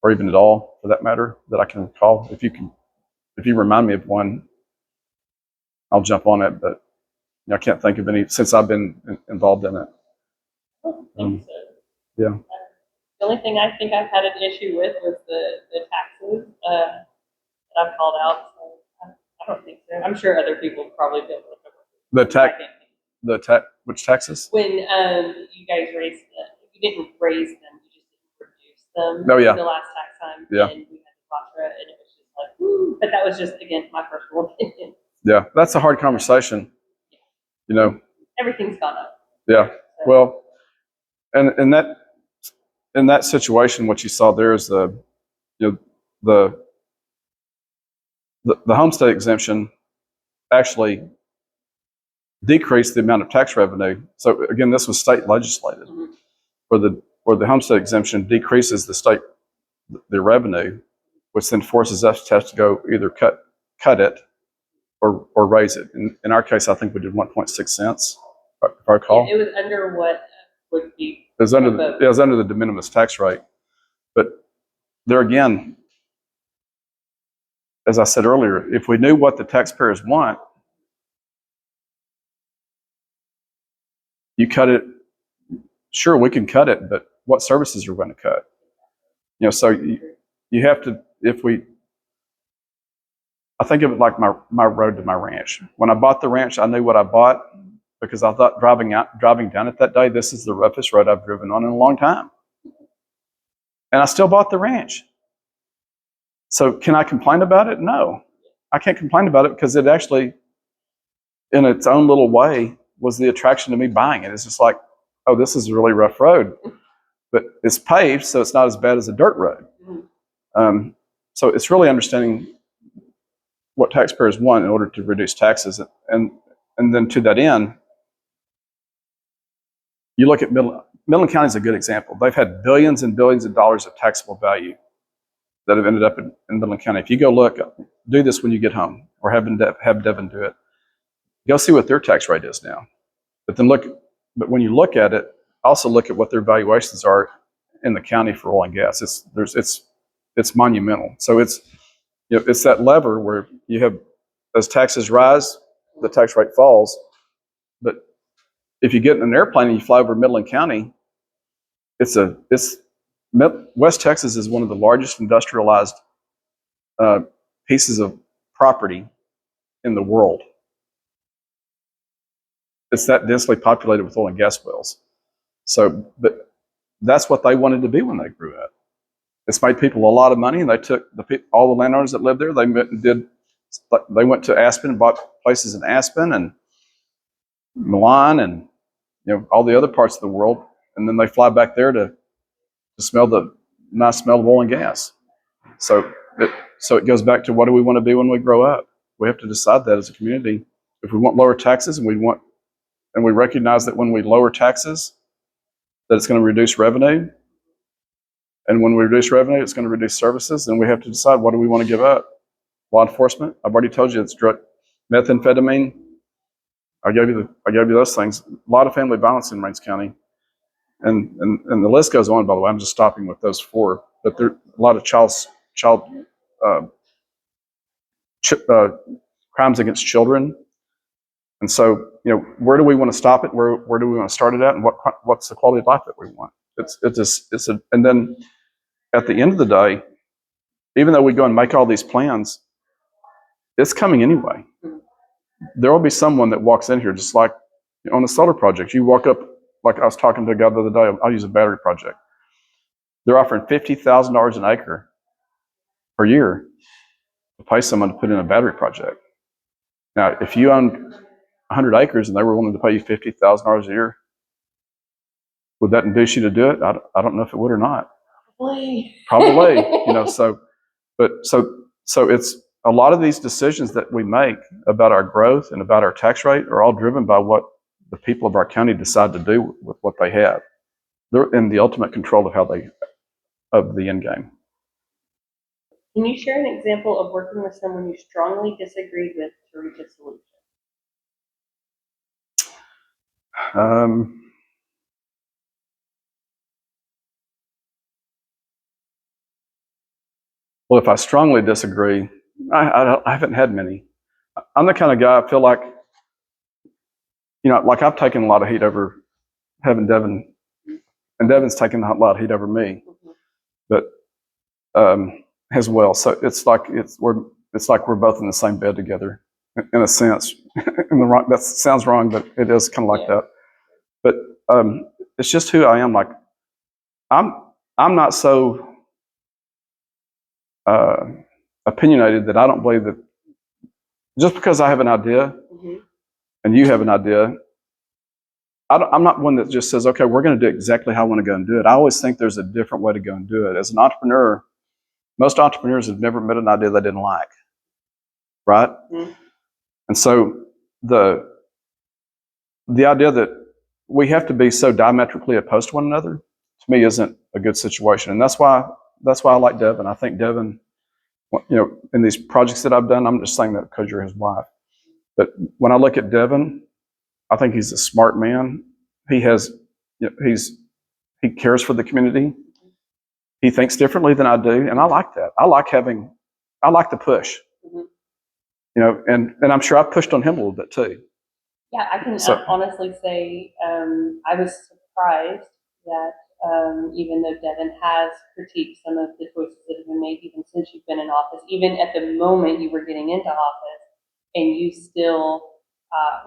or even at all, for that matter, that I can recall. If you remind me of one, I'll jump on it. But I can't think of any since I've been involved in it. I don't think so. Yeah. The only thing I think I've had an issue with was the taxes that I've called out. So I don't think so. I'm sure other people probably feel Which taxes? When you guys raised them, you didn't raise them, you just didn't reduce them. Oh yeah. The last tax time, yeah. And we had the Contra, and it was just like, woo. But that was just again my personal opinion. Yeah, that's a hard conversation. Everything's gone up. Yeah. So. Well, and in that situation, what you saw there is the homestead exemption actually decreased the amount of tax revenue. So again, this was state legislated, where the homestead exemption decreases the revenue, which then forces us to have to go either cut it or raise it. In our case, I think we did 1.6 cents, if I recall. Yeah, it was under what would be. It was under the de minimis tax rate. But there again, as I said earlier, if we knew what the taxpayers want, you cut it. Sure, we can cut it, but what services are we going to cut? So you have to. I think of it like my road to my ranch. When I bought the ranch, I knew what I bought because I thought driving down it that day, this is the roughest road I've driven on in a long time. And I still bought the ranch. So can I complain about it? No, I can't complain about it because it actually, in its own little way, was the attraction to me buying it. It's just like, oh, this is a really rough road, but it's paved, so it's not as bad as a dirt road. So it's really understanding what taxpayers want in order to reduce taxes. And then to that end, you look at Midland County is a good example. They've had billions and billions of dollars of taxable value that have ended up in Midland County. If you go look, do this when you get home, or have Devin do it. Go see what their tax rate is now. But when you look at it, also look at what their valuations are in the county for oil and gas. It's monumental. So it's that lever where you have, as taxes rise, the tax rate falls. But if you get in an airplane and you fly over Midland County, West Texas is one of the largest industrialized pieces of property in the world. It's that densely populated with oil and gas wells. So, but that's what they wanted to be when they grew up. It's made people a lot of money, and they took all the landowners that lived there. They went to Aspen and bought places in Aspen and Milan and all the other parts of the world, and then they fly back there to smell the nice smell of oil and gas. So it goes back to what do we want to be when we grow up? We have to decide that as a community. If we want lower taxes and we recognize that when we lower taxes, that it's going to reduce revenue. And when we reduce revenue, it's going to reduce services. Then we have to decide, what do we want to give up? Law enforcement, I've already told you it's drug, methamphetamine. I gave you those things. A lot of family violence in Rains County. And the list goes on, by the way. I'm just stopping with those four. But there are a lot of crimes against children. And so, where do we want to stop it? Where do we want to start it at? And what's the quality of life that we want? And then at the end of the day, even though we go and make all these plans, it's coming anyway. There will be someone that walks in here, just like on a solar project. You walk up, like I was talking to a guy the other day, I'll use a battery project. They're offering $50,000 an acre per year to pay someone to put in a battery project. Now, if you owned 100 acres and they were willing to pay you $50,000 a year, would that induce you to do it? I don't know if it would or not. Probably. So it's a lot of these decisions that we make about our growth and about our tax rate are all driven by what the people of our county decide to do with what they have. They're in the ultimate control of the end game. Can you share an example of working with someone you strongly disagreed with to reach a solution? Well, if I strongly disagree, I haven't had many. I'm the kind of guy, I feel like, like I've taken a lot of heat over having Devin, and Devin's taken a lot of heat over me, but as well. So it's like we're both in the same bed together, in a sense. That sounds wrong, but it is kind of like that. But it's just who I am. Like I'm not so opinionated that I don't believe that just because I have an idea and you have an idea, I'm not one that just says, okay, we're going to do exactly how I want to go and do it. I always think there's a different way to go and do it. As an entrepreneur, most entrepreneurs have never met an idea they didn't like, right? And so the idea that we have to be so diametrically opposed to one another, to me, isn't a good situation. And that's why I like Devin. I think Devin, in these projects that I've done, I'm just saying that because you're his wife. But when I look at Devin, I think he's a smart man. He cares for the community. He thinks differently than I do, and I like that. I like the push. And I'm sure I pushed on him a little bit too. Yeah, I can honestly say I was surprised that even though Devin has critiqued some of the choices that have been made, even since you've been in office, even at the moment you were getting into office, and you still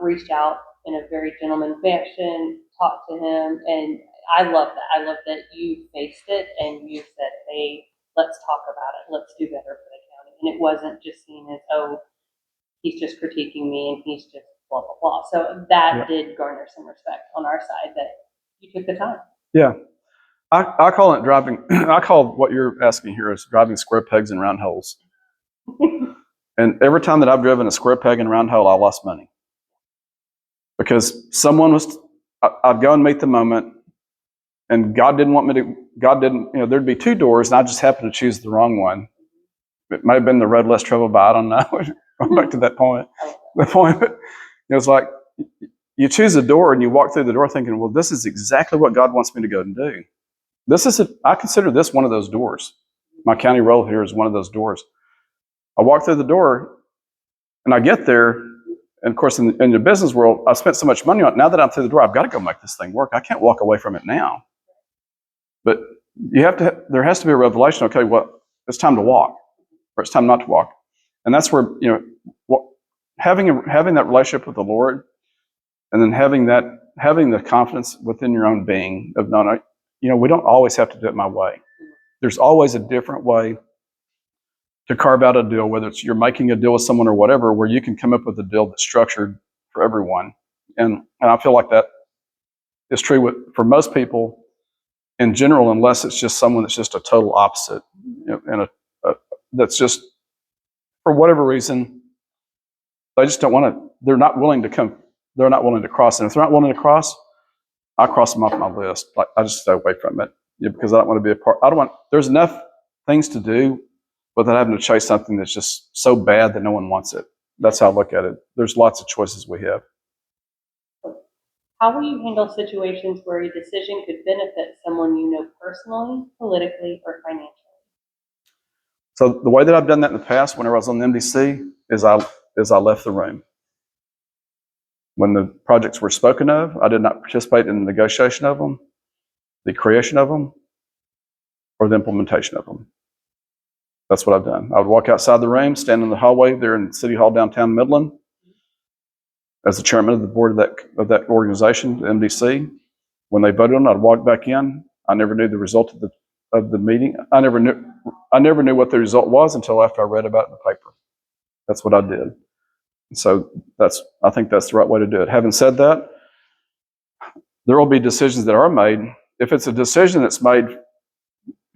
reached out in a very gentleman fashion, talked to him, and I love that. I love that you faced it and you said, hey, let's talk about it. Let's do better for the county. And it wasn't just seen as, oh, he's just critiquing me and he's just blah, blah, blah. So that did garner some respect on our side that you took the time. Yeah. I call it driving, I call what you're asking here is driving square pegs in round holes. And every time that I've driven a square peg in a round hole, I lost money. Because I'd go and meet the moment, and God didn't, there'd be two doors, and I just happened to choose the wrong one. It might have been the road less traveled by, I don't know. Going back to that point. But it's like, you choose a door and you walk through the door thinking, well, this is exactly what God wants me to go and do. I consider this one of those doors. My county role here is one of those doors. I walk through the door and I get there, and of course in the business world, I spent so much money on it. Now that I'm through the door, I've got to go make this thing work. I can't walk away from it now. But there has to be a revelation, okay, well, it's time to walk, or it's time not to walk. And that's where, having that relationship with the Lord, and then having the confidence within your own being of knowing, we don't always have to do it my way. There's always a different way to carve out a deal, whether it's you're making a deal with someone or whatever, where you can come up with a deal that's structured for everyone. And I feel like that is true for most people in general, unless it's just someone that's just a total opposite, and that's just, for whatever reason, they just don't want to, they're not willing to cross. And if they're not willing to cross, I cross them off my list. Like, I just stay away from it, because I don't want to be a part. There's enough things to do without having to chase something that's just so bad that no one wants it. That's how I look at it. There's lots of choices we have. How will you handle situations where a decision could benefit someone you know personally, politically, or financially? So the way that I've done that in the past, whenever I was on the MDC, is I left the room. When the projects were spoken of, I did not participate in the negotiation of them, the creation of them, or the implementation of them. That's what I've done. I would walk outside the room, stand in the hallway there in City Hall downtown Midland, as the chairman of the board of that organization, the MDC. When they voted on it, I'd walk back in. I never knew the result of the meeting. I never knew what the result was until after I read about it in the paper. That's what I did. So I think that's the right way to do it. Having said that, there will be decisions that are made. If it's a decision that's made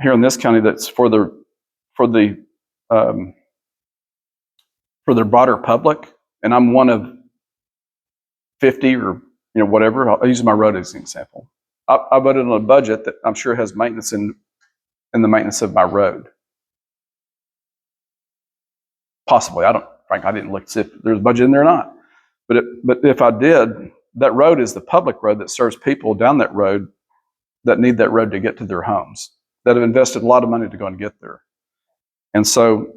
here in this county that's for the broader public, and I'm one of 50 or whatever. I'll use my road as an example. I voted on a budget that I'm sure has maintenance in the maintenance of my road. Possibly, I didn't look to see if there's a budget in there or not. But if I did, that road is the public road that serves people down that road that need that road to get to their homes, that have invested a lot of money to go and get there. And so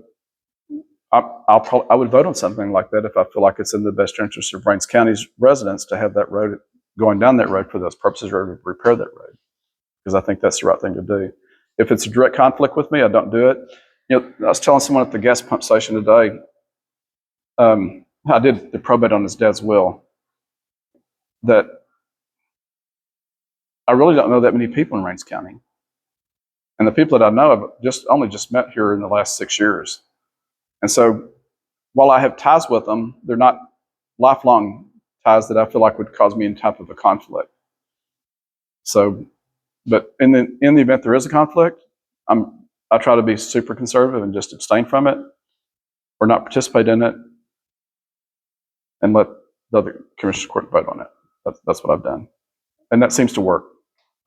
I would vote on something like that if I feel like it's in the best interest of Brent County's residents to have that road going down that road for those purposes, or to repair that road, because I think that's the right thing to do. If it's a direct conflict with me, I don't do it. I was telling someone at the gas pump station today, I did the probate on his dad's will, that I really don't know that many people in Rains County. And the people that I know have only just met here in the last 6 years. And so while I have ties with them, they're not lifelong ties that I feel like would cause me any type of a conflict. So, but in the event there is a conflict, I try to be super conservative and just abstain from it, or not participate in it, and let the other commissioners court vote on it. That's what I've done, and that seems to work.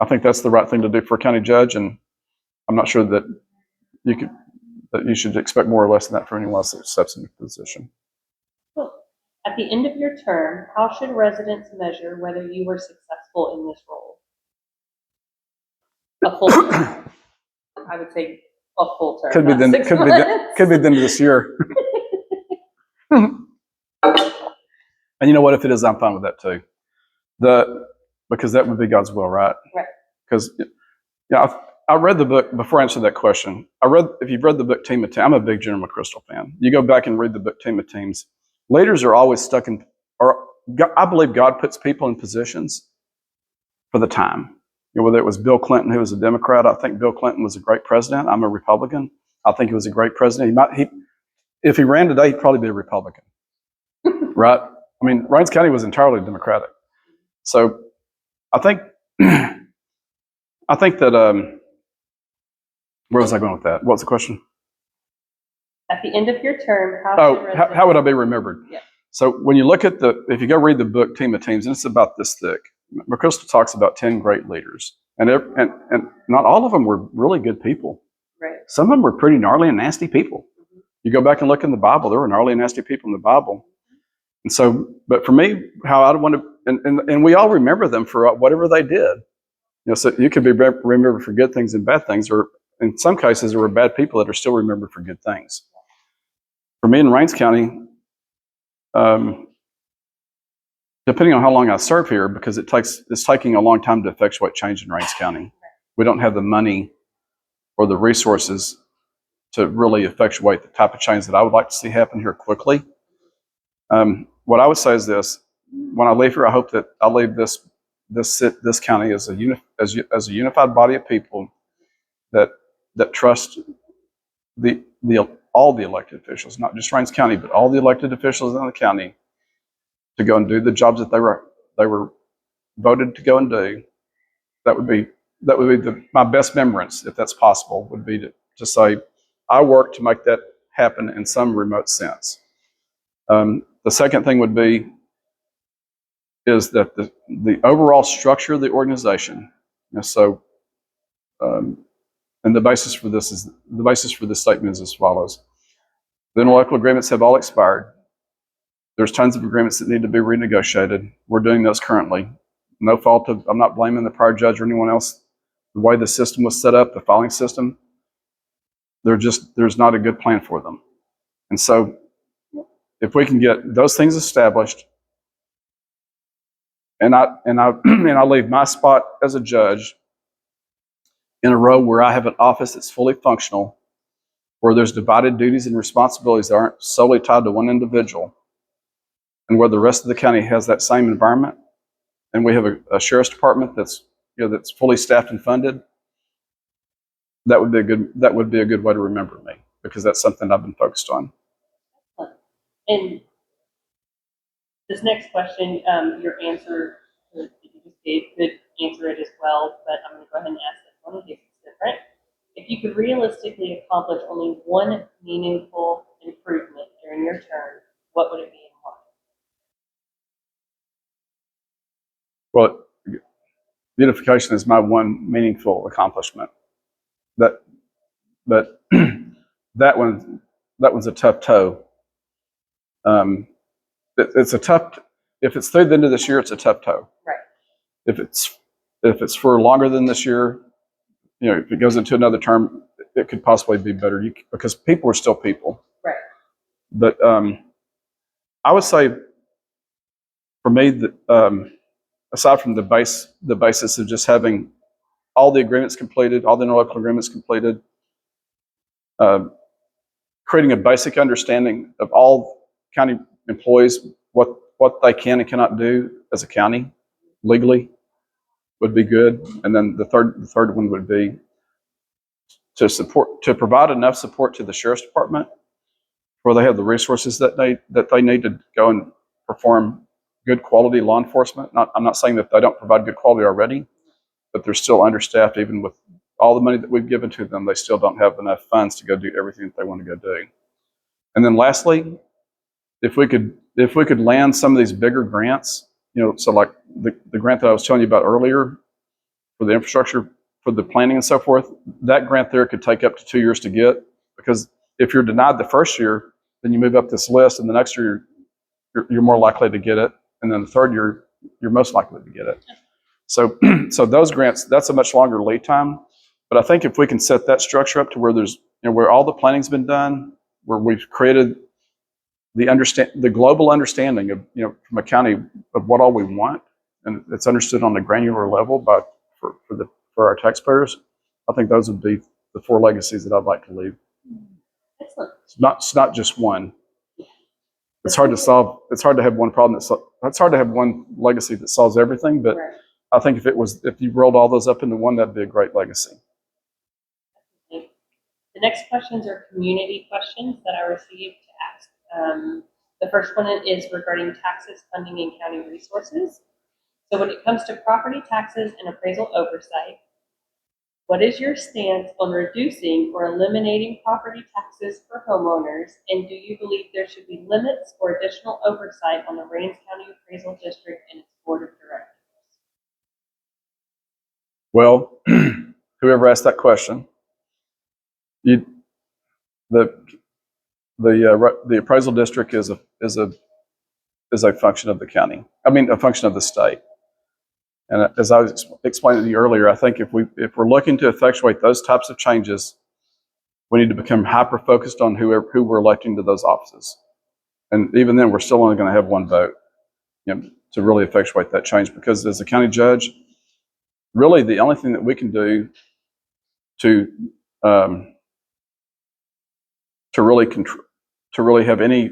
I think that's the right thing to do for a county judge, and I'm not sure that you should expect more or less than that for anyone else that steps into the position. Well, at the end of your term, how should residents measure whether you were successful in this role? A full term. I would say a full term. Could be the end of this year. And you know what? If it is, I'm fine with that too. Because that would be God's will, right? Right. Because I read the book before I answered that question. If you've read the book Team of Teams, I'm a big General McChrystal fan. You go back and read the book Team of Teams. Leaders are always stuck in, I believe God puts people in positions for the time. Whether it was Bill Clinton, who was a Democrat, I think Bill Clinton was a great president. I'm a Republican. I think he was a great president. If he ran today, he'd probably be a Republican, right? I mean, Rains County was entirely Democratic. So I think that, where was I going with that? What was the question? At the end of your term, how would I be remembered? Yeah. So when you look at if you go read the book Team of Teams, and it's about this thick, McChrystal talks about 10 great leaders, and not all of them were really good people. Right. Some of them were pretty gnarly and nasty people. Mm-hmm. You go back and look in the Bible, there were gnarly and nasty people in the Bible. And so, but for me, how I want to, and we all remember them for whatever they did. So you could be remembered for good things and bad things, or in some cases, there were bad people that are still remembered for good things. For me in Rains County, depending on how long I serve here, because it's taking a long time to effectuate change in Rains County. We don't have the money or the resources to really effectuate the type of change that I would like to see happen here quickly. What I would say is this: when I leave here, I hope that I leave this county as a unified body of people that trust all the elected officials, not just Rains County, but all the elected officials in the county, to go and do the jobs that they were voted to go and do. That would be my best remembrance, if that's possible, would be to say I worked to make that happen in some remote sense. The second thing would be is that the overall structure of the organization. And the basis for this statement is as follows: the interlocal agreements have all expired. There's tons of agreements that need to be renegotiated. We're doing those currently. No fault of, I'm not blaming the prior judge or anyone else. The way the system was set up, the filing system, there's not a good plan for them. And so if we can get those things established, and I leave my spot as a judge in a row where I have an office that's fully functional, where there's divided duties and responsibilities that aren't solely tied to one individual, and where the rest of the county has that same environment, and we have a sheriff's department that's that's fully staffed and funded. That would be a good way to remember me, because that's something I've been focused on. And this next question, your answer that you just gave could answer it as well, but I'm going to go ahead and ask this one in case it's different. If you could realistically accomplish only one meaningful improvement during your term, what would it be and why? Well, beautification is my one meaningful accomplishment. But that one's a tough toe. It's a tough. If it's through the end of this year, it's a tough toe. Right. If it's for longer than this year, if it goes into another term, it could possibly be better. Because people are still people. Right. But I would say, for me, that aside from the basis of just having all the agreements completed, all the interlocal agreements completed, creating a basic understanding of all county employees, what they can and cannot do as a county legally would be good. And then the third one would be to provide enough support to the sheriff's department where they have the resources that they need to go and perform good quality law enforcement. I'm not saying that they don't provide good quality already, but they're still understaffed. Even with all the money that we've given to them, they still don't have enough funds to go do everything that they want to go do. And then lastly, if we could land some of these bigger grants, so like the grant that I was telling you about earlier for the infrastructure, for the planning and so forth, that grant there could take up to 2 years to get, because if you're denied the first year, then you move up this list, and the next year you're more likely to get it, and then the third year you're most likely to get it. So those grants, that's a much longer lead time. But I think if we can set that structure up to where there's where all the planning's been done, where we've created the global understanding of from a county of what all we want, and it's understood on a granular level for our taxpayers, I think those would be the 4 legacies that I'd like to leave. Excellent. It's not just one. It's hard to solve. It's hard to have one problem it's hard to have one legacy that solves everything. But Right. I think if you rolled all those up into one, that'd be a great legacy. The next questions are community questions that I received to ask. The first one is regarding taxes, funding, and county resources. So when it comes to property taxes and appraisal oversight, what is your stance on reducing or eliminating property taxes for homeowners? And do you believe there should be limits or additional oversight on the Rains County Appraisal District and its board of directors? Well, whoever asked that question, the appraisal district is a function of the county. I mean, a function of the state. And as I was explaining to you earlier, I think if we're looking to effectuate those types of changes, we need to become hyper focused on who we're electing to those offices. And even then, we're still only going to have one vote, to really effectuate that change. Because as a county judge, really the only thing that we can do to really have any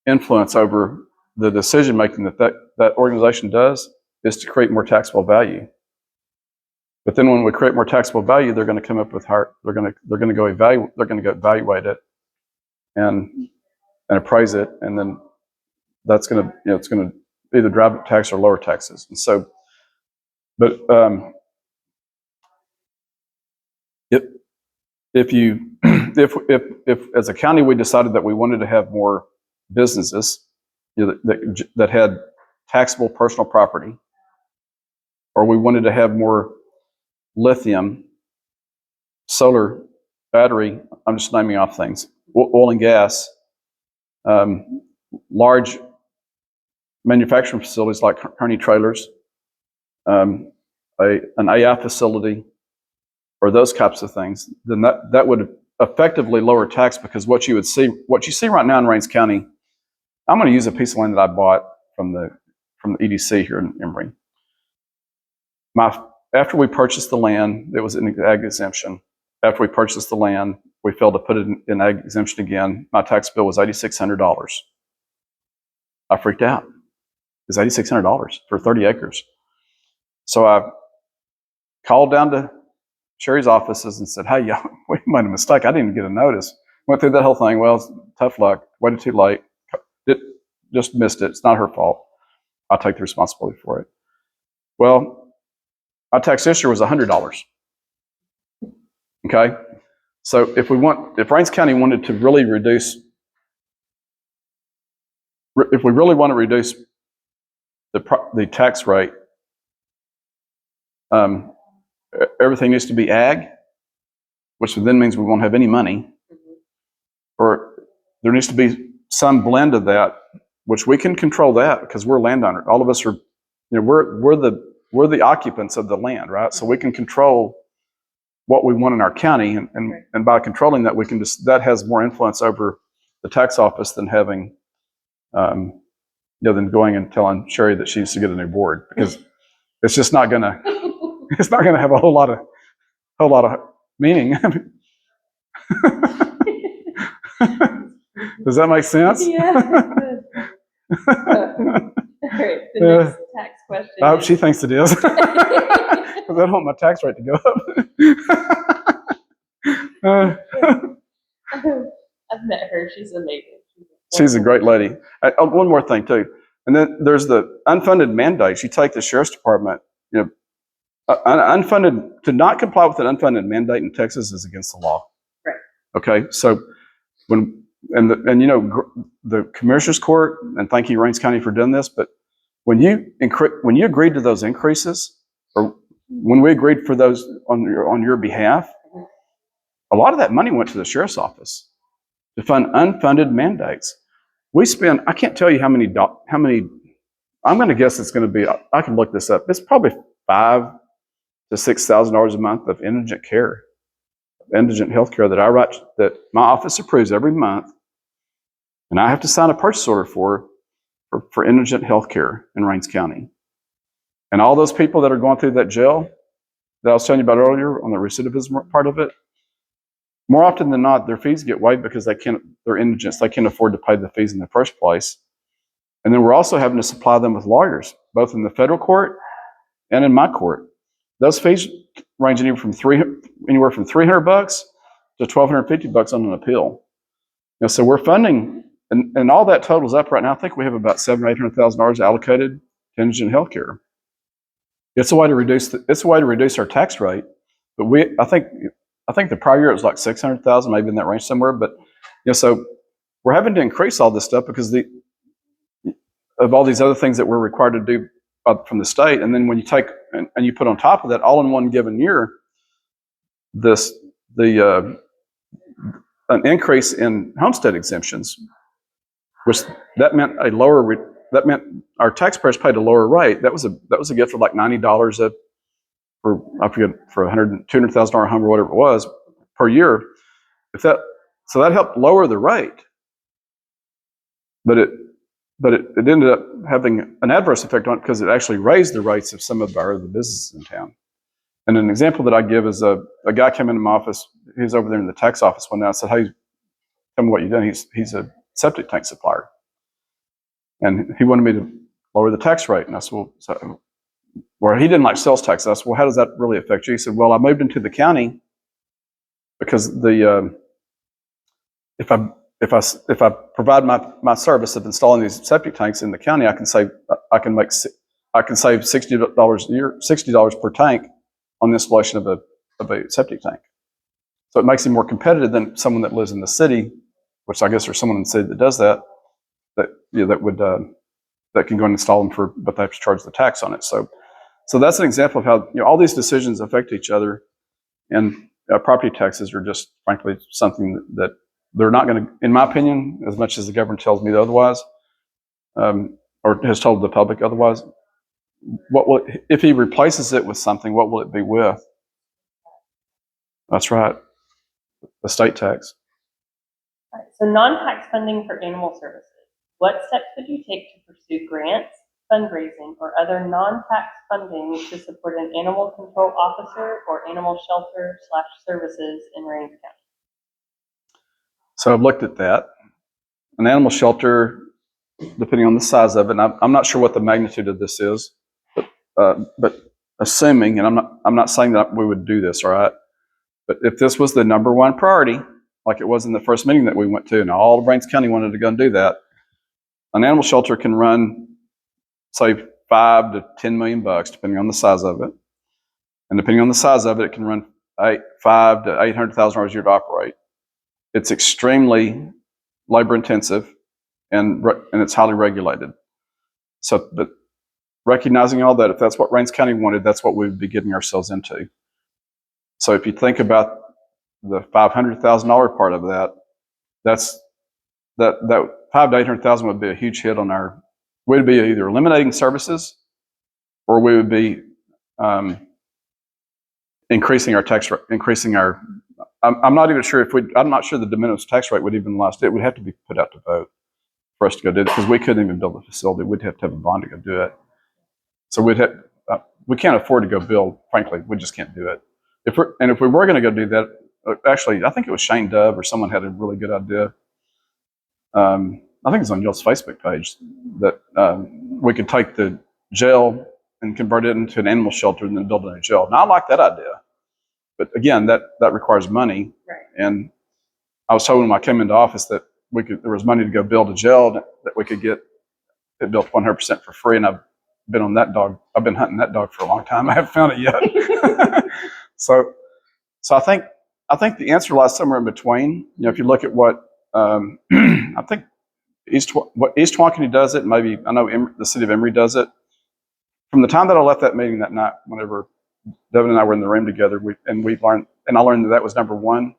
influence over the decision making that organization does is to create more taxable value. But then when we create more taxable value, they're going to come up with they're going to go evaluate it and appraise it, and then that's going to it's going to either drive up tax or lower taxes. And so, but if as a county we decided that we wanted to have more businesses that had taxable personal property, or we wanted to have more lithium, solar, battery, I'm just naming off things, oil and gas, large manufacturing facilities like Kearney trailers, an AI facility, or those types of things, then that would effectively lower tax, because what you see right now in Rains County, I'm going to use a piece of land that I bought from the from the EDC here in Emory. After we purchased the land, it was in ag exemption. After we purchased the land, we failed to put it in ag exemption again. My tax bill was $8,600. I freaked out. It's $8,600 for 30 acres. So I called down to Sherry's offices and said, hey, y'all, we made a mistake. I didn't even get a notice. Went through that whole thing. Well, tough luck. Waited too late. Just missed it. It's not her fault. I'll take the responsibility for it. Well, my tax this year was $100. Okay? So if Rains County wanted to really reduce, if we really want to reduce the tax rate, everything needs to be ag, which then means we won't have any money, or there needs to be some blend of that, which we can control that because we're landowners. All of us are, we're the occupants of the land, right? So we can control what we want in our county, and by controlling that, that has more influence over the tax office than having, than going and telling Sherry that she needs to get a new board, because it's just not gonna, it's not gonna have a whole lot of meaning. Does that make sense? Yeah. All right, the next tax question. I hope she thinks it is. Because I don't want my tax rate to go up. I've met her. She's amazing. She's a great lady. One more thing, too. And then there's the unfunded mandates. You take the sheriff's department, unfunded, to not comply with an unfunded mandate in Texas is against the law. Right. Okay. So the Commissioner's Court, and thank you, Rains County, for doing this, but when you agreed to those increases, or when we agreed for those on your behalf, a lot of that money went to the sheriff's office to fund unfunded mandates. We spend, I can't tell you how many, I'm going to guess it's going to be, I can look this up, it's probably $5,000 to $6,000 a month of indigent care, indigent health care that I write, that my office approves every month, and I have to sign a purchase order for indigent health care in Rains County. And all those people that are going through that jail that I was telling you about earlier on the recidivism part of it, more often than not, their fees get waived because they're indigents. They can't afford to pay the fees in the first place. And then we're also having to supply them with lawyers, both in the federal court and in my court. Those fees range anywhere from $300 to $1,250 on an appeal. So we're funding, and all that totals up right now. I think we have about $700,000 to $800,000 allocated to indigent health care. It's a way to reduce our tax rate, but I think the prior year it was like $600,000, maybe in that range somewhere. But so we're having to increase all this stuff because of all these other things that we're required to do from the state. And then when you take and you put on top of that, all in one given year, an increase in homestead exemptions, which that meant our taxpayers paid a lower rate. That was a gift of like $90 for $200,000 home or whatever it was per year. So that helped lower the rate, but it ended up having an adverse effect on it because it actually raised the rates of some of our other businesses in town. And an example that I give is a guy came into my office. He was over there in the tax office one night. I said, "Hey, tell me what you've done." He's a septic tank supplier, and he wanted me to lower the tax rate. And I said, well, he didn't like sales tax. I said, well, how does that really affect you? He said, well, I moved into the county because if I provide my service of installing these septic tanks in the county, I can save $60 a year, $60 per tank on the installation of a septic tank. So it makes him more competitive than someone that lives in the city, which I guess there's someone in the city that does that can go and install them but they have to charge the tax on it. So that's an example of how all these decisions affect each other, and property taxes are just frankly something that they're not going to, in my opinion, as much as the government tells me otherwise, or has told the public otherwise. If he replaces it with something, what will it be with? That's right, the state tax. All right, so non-tax funding for animal services. What steps would you take to pursue grants, fundraising, or other non-tax funding to support an animal control officer or animal shelter/services in Rains County? So I've looked at that. An animal shelter, depending on the size of it, and I'm not sure what the magnitude of this is, but assuming, and I'm not saying that we would do this, all right? But if this was the number one priority, like it was in the first meeting that we went to, and all of Brains County wanted to go and do that, an animal shelter can run, say, $5 to $10 million, depending on the size of it. And depending on the size of it, it can run $500,000 to $800,000 a year to operate. It's extremely labor intensive, and it's highly regulated. So, but recognizing all that, if that's what Rains County wanted, that's what we would be getting ourselves into. So if you think about the $500,000 part of that, that $500,000 to $800,000 would be a huge hit on our. We'd be either eliminating services, or we would be increasing our tax rate. I'm not even sure I'm not sure the de minimis tax rate would even last. It would have to be put out to vote for us to go do it, because we couldn't even build the facility. We'd have to have a bond to go do it. So we can't afford to go build. Frankly, we just can't do it. If we were going to go do that, actually, I think it was Shane Dove or someone had a really good idea. I think it's on y'all's Facebook page that we could take the jail and convert it into an animal shelter and then build a new jail. Now, I like that idea, but again, that requires money. Right. And I was told when I came into office that there was money to go build a jail that we could get it built 100% for free. And I've been hunting that dog for a long time. I haven't found it yet. So I think the answer lies somewhere in between. You know, if you look at what I think East Wankenee does it, maybe I know the city of Emory does it. From the time that I left that meeting that night, whenever Devin and I were in the room together, I learned that was number one,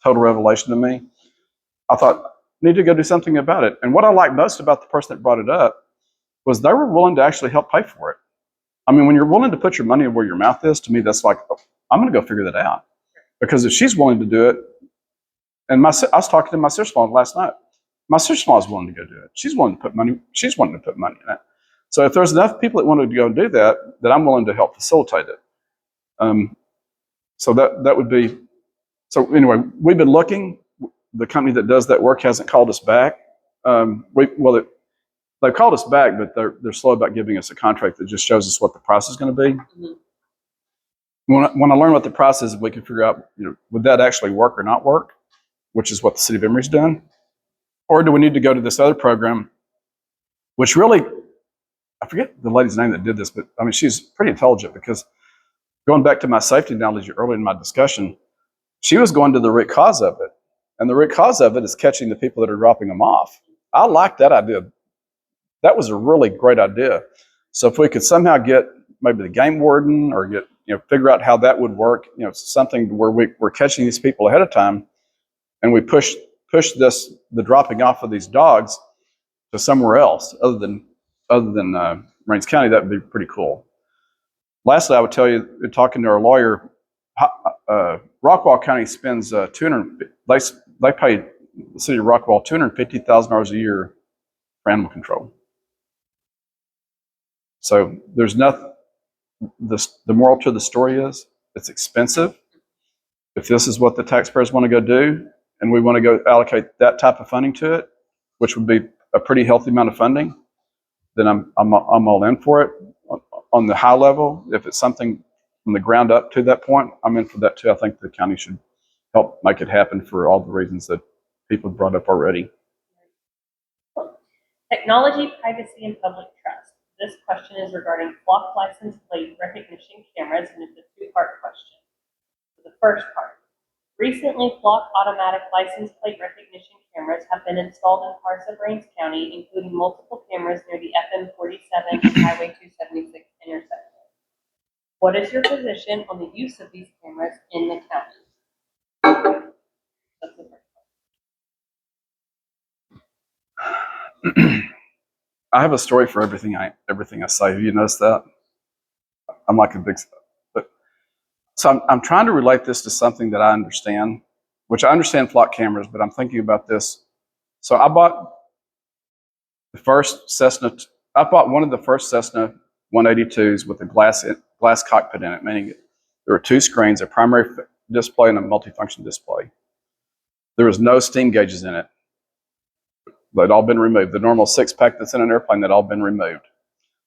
total revelation to me. I thought, I need to go do something about it. And what I liked most about the person that brought it up was they were willing to actually help pay for it. I mean, when you're willing to put your money where your mouth is, to me, that's like, oh, I'm going to go figure that out. Because if she's willing to do it, and I was talking to my sister-in-law last night. My sister-in-law is willing to go do it. She's wanting to put money in it. So if there's enough people that wanted to go and do that, then I'm willing to help facilitate it. So that would be. So anyway, we've been looking. The company that does that work hasn't called us back. They've called us back, but they're slow about giving us a contract that just shows us what the price is going to be. Mm-hmm. When I learn what the price is, we can figure out, would that actually work or not work, which is what the city of Emory's done. Or do we need to go to this other program, which really, I forget the lady's name that did this, but I mean, she's pretty intelligent, because going back to my safety analogy earlier in my discussion, she was going to the root cause of it. And the root cause of it is catching the people that are dropping them off. I like that idea. That was a really great idea. So if we could somehow get maybe the game warden, or figure out how that would work, something where we're catching these people ahead of time, and we push the dropping off of these dogs to somewhere else other than Rains County, that would be pretty cool. Lastly, I would tell you, talking to our lawyer, Rockwall County spends they pay the city of Rockwall $250,000 a year for animal control. So there's nothing. The moral to the story is it's expensive. If this is what the taxpayers want to go do, and we want to go allocate that type of funding to it, which would be a pretty healthy amount of funding, then I'm all in for it. On the high level, if it's something from the ground up to that point, I'm in for that too. I think the county should help make it happen for all the reasons that people brought up already. Technology, privacy, and public trust. This question is regarding flock license plate recognition cameras, and it's a two-part question. So the first part. Recently, flock automatic license plate recognition cameras have been installed in parts of Rains County, including multiple cameras near the FM 47 and Highway 276 intersection. What is your position on the use of these cameras in the county? That's the first part. I have a story for everything I say. Have you noticed that? I'm like a big. So I'm trying to relate this to something that I understand, which I understand flock cameras, but I'm thinking about this. So I bought the first Cessna. I bought one of the first Cessna 182s with a glass cockpit in it, meaning there were two screens, a primary display and a multifunction display. There was no steam gauges in it. They'd all been removed. The normal 6-pack that's in an airplane, they'd all been removed.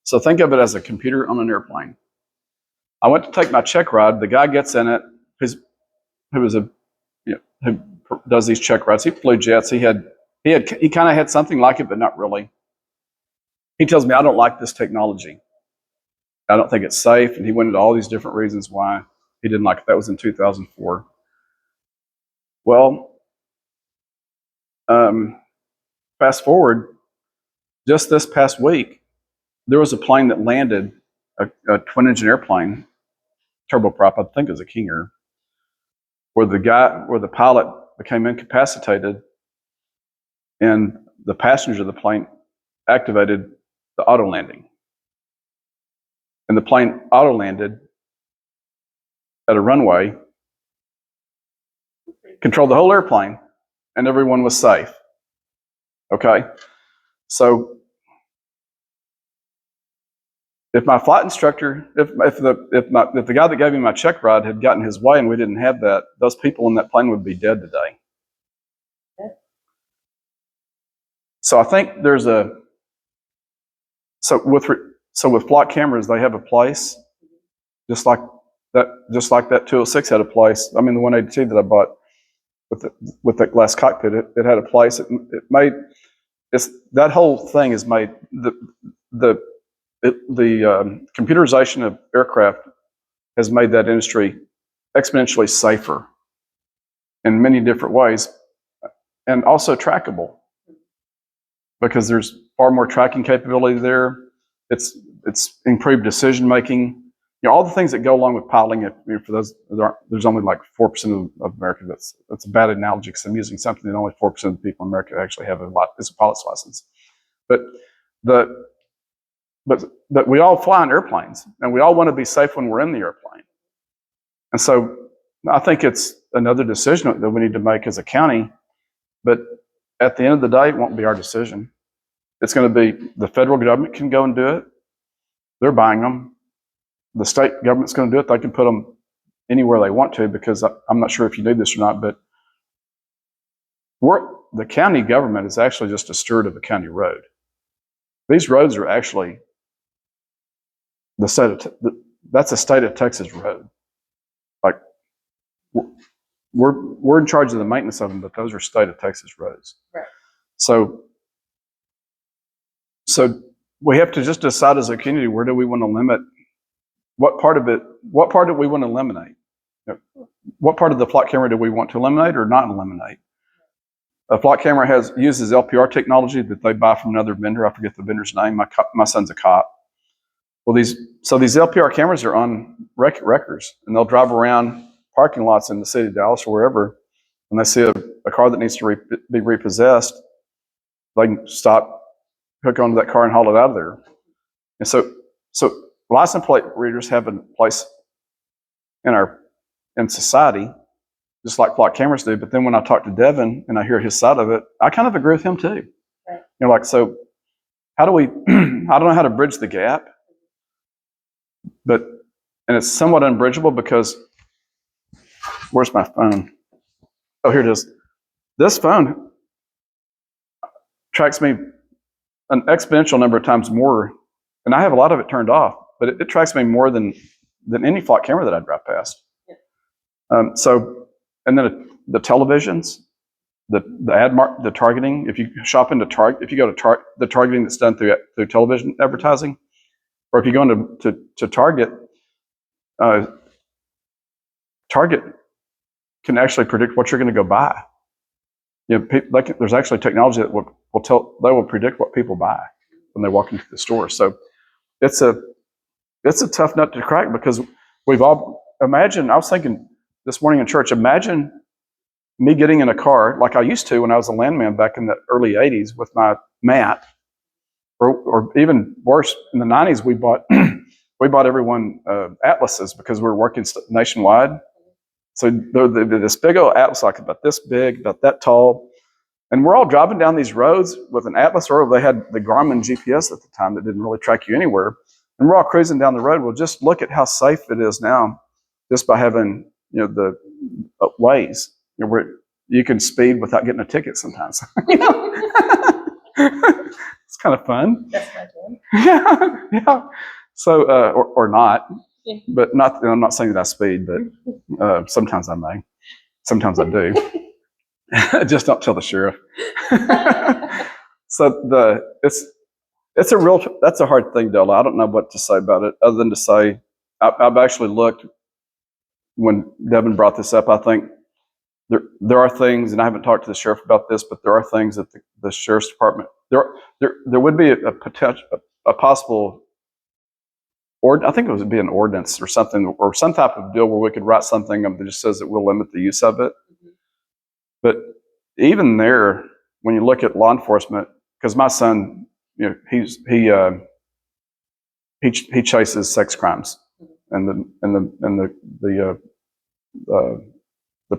So think of it as a computer on an airplane. I went to take my check ride. The guy gets in it, who does these check rides. He flew jets. He kind of had something like it, but not really. He tells me, I don't like this technology. I don't think it's safe. And he went into all these different reasons why he didn't like it. That was in 2004. Well, fast forward, just this past week, there was a plane that landed, a twin-engine airplane, turboprop, I think it was a Kinger, where the pilot became incapacitated, and the passengers of the plane activated the auto landing. And the plane auto landed at a runway, controlled the whole airplane, and everyone was safe. Okay? So if my flight instructor, if the guy that gave me my check ride had gotten his way and we didn't have that, those people in that plane would be dead today. So I think with flock cameras, they have a place, just like that 206 had a place. I mean, the 182 that I bought with that glass cockpit, it had a place. That whole thing is made the computerization of aircraft has made that industry exponentially safer in many different ways, and also trackable, because there's far more tracking capability there. It's improved decision making. All the things that go along with piloting. For those, there's only like 4% of America. That's a bad analogy because I'm using something that only 4% of the people in America actually have a pilot's license. But we all fly in airplanes, and we all want to be safe when we're in the airplane. And so I think it's another decision that we need to make as a county. But at the end of the day, it won't be our decision. It's going to be the federal government can go and do it. They're buying them. The state government's going to do it. They can put them anywhere they want to, because I'm not sure if you knew this or not, but the county government is actually just a steward of a county road. These roads are actually that's a state of Texas road. Like, we're in charge of the maintenance of them, but those are state of Texas roads. Right. So we have to just decide as a community, where do we want to limit? What part do we want to eliminate? What part of the flock camera do we want to eliminate or not eliminate? A flock camera uses LPR technology that they buy from another vendor. I forget the vendor's name. My son's a cop. Well, these LPR cameras are on wreckers, and they'll drive around parking lots in the city of Dallas or wherever, and they see a car that needs to be repossessed. They can stop, hook onto that car, and haul it out of there. And so license plate readers have a place in society, just like flock cameras do. But then when I talk to Devin and I hear his side of it, I kind of agree with him too. Right. So how do we? I don't know how to bridge the gap, and it's somewhat unbridgeable because where's my phone? Oh, here it is. This phone tracks me an exponential number of times more, and I have a lot of it turned off, but it tracks me more than any flock camera that I drive past. Yeah. And then the televisions, the targeting. If you shop into if you go to the targeting that's done through television advertising, or if you go into Target, Target can actually predict what you're going to go buy. There's actually technology that will predict what people buy when they walk into the store. So it's a tough nut to crack, because we've all imagine. I was thinking this morning in church. Imagine me getting in a car like I used to when I was a landman back in the early '80s with my mat, or even worse, in the '90s we bought everyone atlases because we were working nationwide. So this big old atlas, like about this big, about that tall, And we're all driving down these roads with an Atlas, or they had the Garmin GPS at the time that didn't really track you anywhere. And we're all cruising down the road. Well, just look at how safe it is now, just by having the Waze, where you can speed without getting a ticket sometimes. It's kind of fun. That's my jam. Yeah. So, or not, Yeah. but not. I'm not saying that I speed, but sometimes I may. Sometimes I do. Just don't tell the sheriff. So that's a hard thing, Della. I don't know what to say about it, other than to say I've actually looked when Devin brought this up. I think there are things, and I haven't talked to the sheriff about this, but there are things that the sheriff's department there would be a potential, a possible, or I think it would be an ordinance or something, or some type of deal where we could write something that just says that we'll limit the use of it. But even there, when you look at law enforcement, because my son, he chases sex crimes and the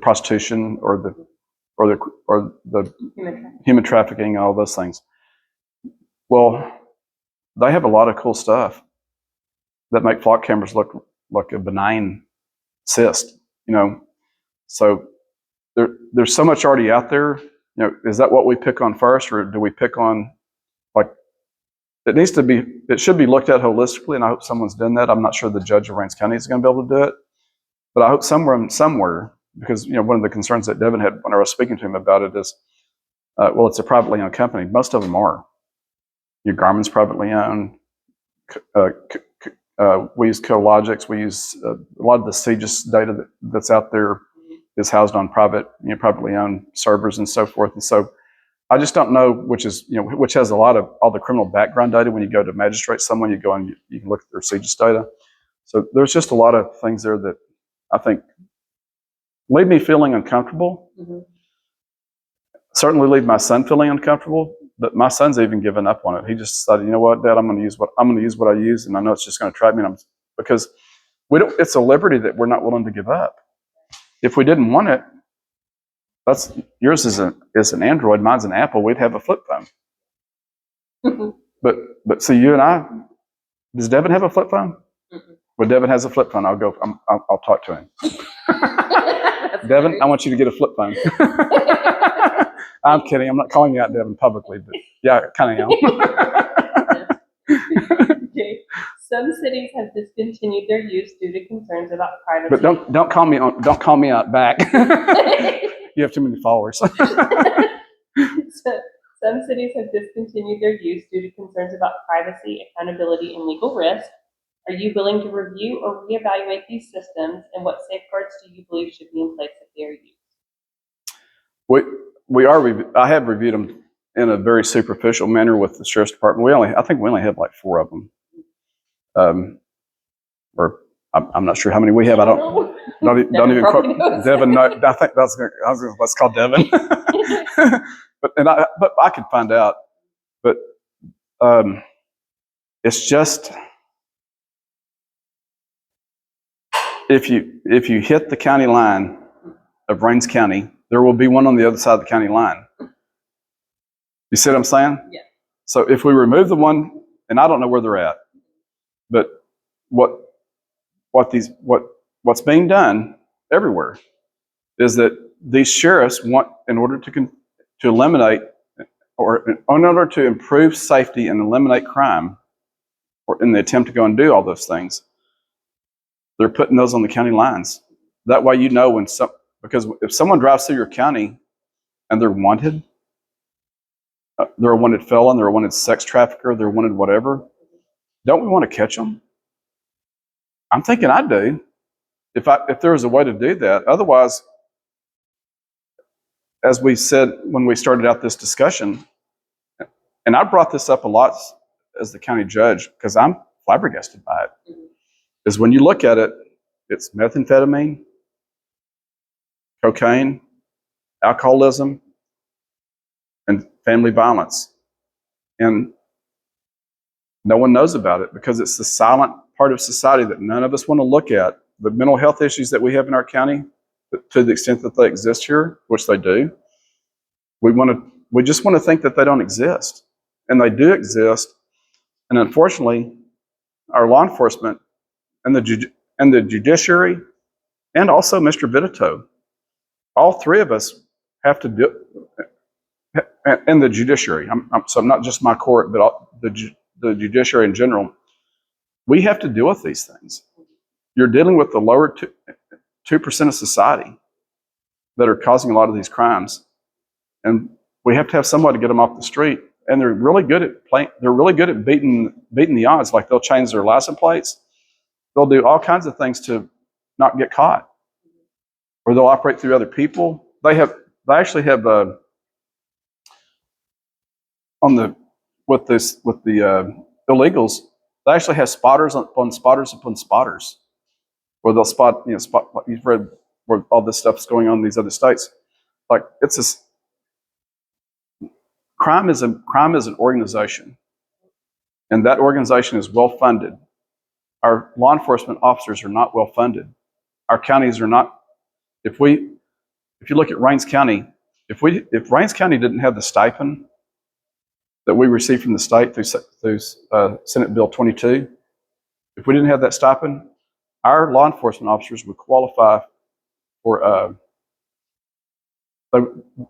prostitution or the human trafficking, all those things. Well, they have a lot of cool stuff that make flock cameras look like a benign cyst, So there's so much already out there. Is that what we pick on first, or do we pick on it should be looked at holistically, and I hope someone's done that. I'm not sure the judge of Rains County is going to be able to do it, but I hope somewhere, because one of the concerns that Devin had when I was speaking to him about it is, well, it's a privately owned company. Most of them are. Your Garmin's privately owned. We use Cologix. We use a lot of the CGIS data that's out there is housed on privately owned servers and so forth. And so I just don't know which has a lot of all the criminal background data. When you go to magistrate someone, you go and you can look at their CGIS data. So there's just a lot of things there that I think leave me feeling uncomfortable. Mm-hmm. Certainly leave my son feeling uncomfortable, but my son's even given up on it. He just decided, you know what, Dad, I'm going to use what I use, and I know it's just going to trap me. Because it's a liberty that we're not willing to give up. If we didn't want it, yours is an Android, mine's an Apple. We'd have a flip phone. Mm-hmm. But see, you and I, does Devin have a flip phone? Mm-hmm. When Devin has a flip phone, I'll talk to him. Devin, I want you to get a flip phone. I'm kidding. I'm not calling you out, Devin, publicly, but yeah, I kind of am. Okay. Some cities have discontinued their use due to concerns about privacy. But don't call me out back. You have too many followers. So, some cities have discontinued their use due to concerns about privacy, accountability, and legal risk. Are you willing to review or reevaluate these systems, and what safeguards do you believe should be in place if they are used? I have reviewed them in a very superficial manner with the sheriff's department. I think we only have like 4 of them. Or I'm not sure how many we have. I don't even quote Devin. No, I think let's call Devin. but I could find out. But it's just if you hit the county line of Rains County, there will be one on the other side of the county line. You see what I'm saying? Yeah. So if we remove the one, and I don't know where they're at, but what's being done everywhere is that these sheriffs want, in order to eliminate, or in order to improve safety and eliminate crime, or in the attempt to go and do all those things, they're putting those on the county lines. That way, because if someone drives through your county and they're wanted, they're a wanted felon, they're a wanted sex trafficker, they're wanted whatever, don't we want to catch them? I'm thinking I do. If there was a way to do that. Otherwise, as we said when we started out this discussion, and I brought this up a lot as the county judge because I'm flabbergasted by it, is when you look at it, it's methamphetamine, cocaine, alcoholism, and family violence. And no one knows about it because it's the silent part of society that none of us want to look at. The mental health issues that we have in our county, to the extent that they exist here, which they do, we want we just want to think that they don't exist. And they do exist. And unfortunately, our law enforcement and the judiciary, and also Mr. Vitito, all three of us have to do, and the judiciary, so not just my court, but the judiciary in general, we have to deal with these things. You're dealing with the lower 2% of society that are causing a lot of these crimes. And we have to have somebody to get them off the street. And they're really good at beating the odds. Like they'll change their license plates. They'll do all kinds of things to not get caught. Or they'll operate through other people. They actually have with the illegals, they actually have spotters upon spotters upon spotters, where they'll spot, like you've read where all this stuff is going on in these other states. Like crime is an organization, and that organization is well funded. Our law enforcement officers are not well funded. Our counties are not. If you look at Rains County, if Rains County didn't have the stipend that we receive from the state through Senate Bill 22, if we didn't have that stipend, our law enforcement officers would qualify for they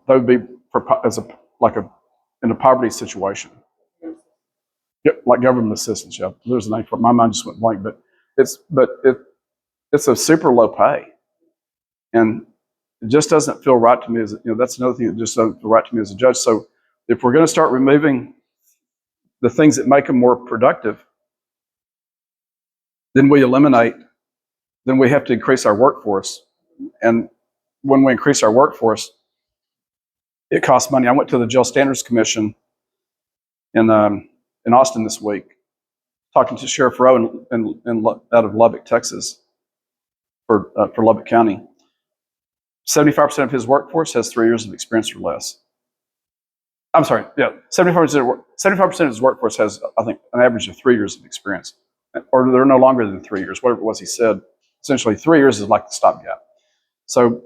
would be in a poverty situation. Yep, like government assistance. Yeah, there's a name for it. My mind just went blank, but it's a super low pay, and it just doesn't feel right to me. That's another thing that just doesn't feel right to me as a judge. So if we're going to start removing the things that make them more productive, then we have to increase our workforce. And when we increase our workforce, it costs money. I went to the Jail Standards Commission in Austin this week, talking to Sheriff Rowe out of Lubbock, Texas, for Lubbock County. 75% of his workforce has 3 years of experience or less. I'm sorry, yeah, 75% of his workforce has, I think, an average of 3 years of experience, or they're no longer than 3 years, whatever it was he said. Essentially, 3 years is like the stopgap. So,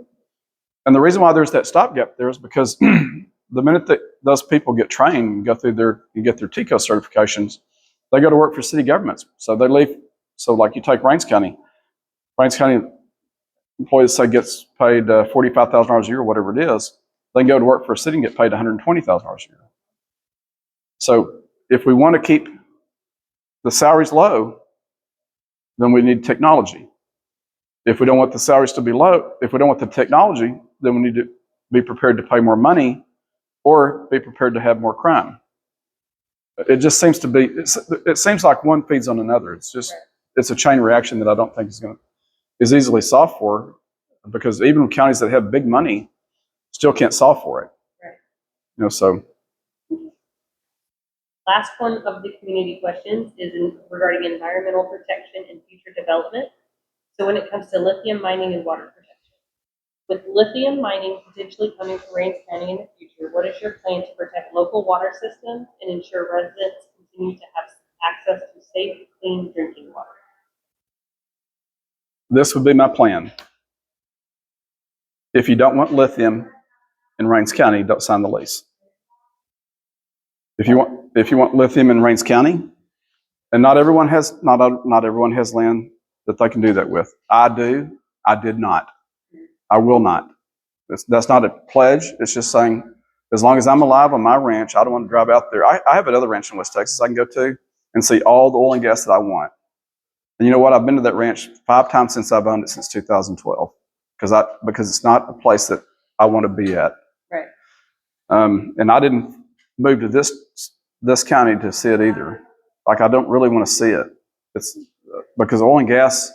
and the reason why there's that stopgap there is because the minute that those people get trained and get their TICO certifications, they go to work for city governments. So they leave. So, like you take Rains County employees say gets paid $45,000 a year, or whatever it is. They can go to work for a city and get paid $120,000 a year. So if we want to keep the salaries low, then we need technology. If we don't want the salaries to be low, if we don't want the technology, then we need to be prepared to pay more money or be prepared to have more crime. It just seems to be, it seems like one feeds on another. It's a chain reaction that I don't think is easily solved for, because even counties that have big money still can't solve for it. Right. So. Last one of the community questions is regarding environmental protection and future development. So when it comes to lithium mining and water protection, with lithium mining potentially coming to Rains County in the future, what is your plan to protect local water systems and ensure residents continue to have access to safe, clean drinking water? This would be my plan. If you don't want lithium in Rains County, don't sign the lease. If you want lithium in Rains County, and not everyone has land that they can do that with. I do. I did not. I will not. That's not a pledge. It's just saying, as long as I'm alive on my ranch, I don't want to drive out there. I have another ranch in West Texas I can go to and see all the oil and gas that I want. And you know what? I've been to that ranch 5 times since I've owned it since 2012, because it's not a place that I want to be at. Right. And I didn't move to this county to see it either. Like, I don't really want to see it. It's because oil and gas,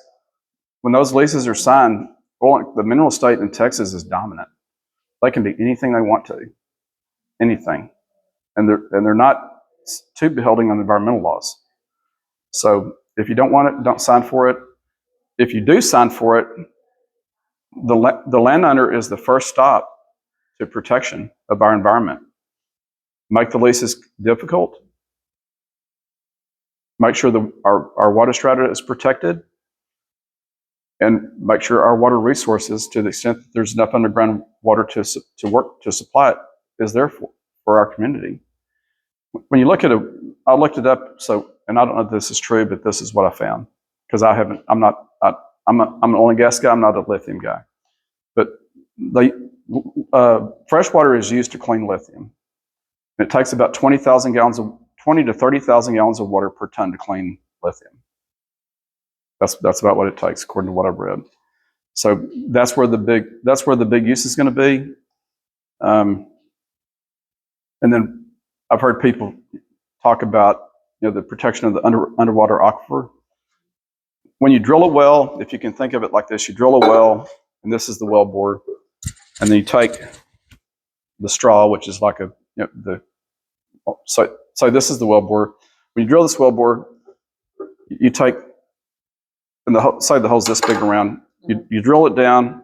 when those leases are signed, the mineral estate in Texas is dominant. They can do anything they want to, anything, and they're not too beholding on environmental laws. So if you don't want it, don't sign for it. If you do sign for it, the landowner is the first stop to protection of our environment. Make the leases difficult. Make sure our water strata is protected, and make sure our water resources, to the extent that there's enough underground water to supply it, is there for for our community. When you look at I looked it up, and I don't know if this is true, but this is what I found, because I'm an oil and gas guy, I'm not a lithium guy. But fresh water is used to clean lithium. It takes about 20 to 30,000 gallons of water per ton to clean lithium. That's about what it takes, according to what I've read. So that's where the big use is going to be. And then I've heard people talk about the protection of the underwater aquifer. When you drill a well, if you can think of it like this, you drill a well, and this is the well bore, and then you take the straw, which is like so this is the well bore. When you drill this well bore, you take, and the hole's this big around. You drill it down,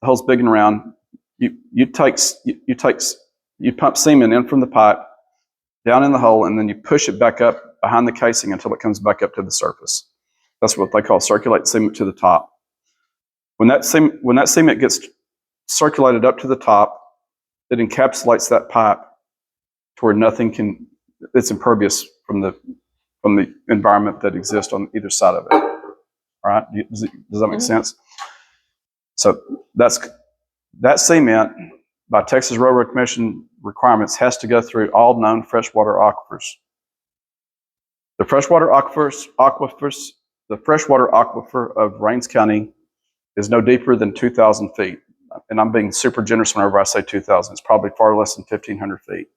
the hole's big and round. You pump semen in from the pipe down in the hole, and then you push it back up behind the casing until it comes back up to the surface. That's what they call circulate semen to the top. When that semen gets circulated up to the top, it encapsulates that pipe to where it's impervious from the environment that exists on either side of it. All right? Does that make sense? So that cement, by Texas Railroad Commission requirements, has to go through all known freshwater aquifers. The freshwater aquifer of Rains County is no deeper than 2,000 feet. And I'm being super generous whenever I say 2,000. It's probably far less than 1,500 feet.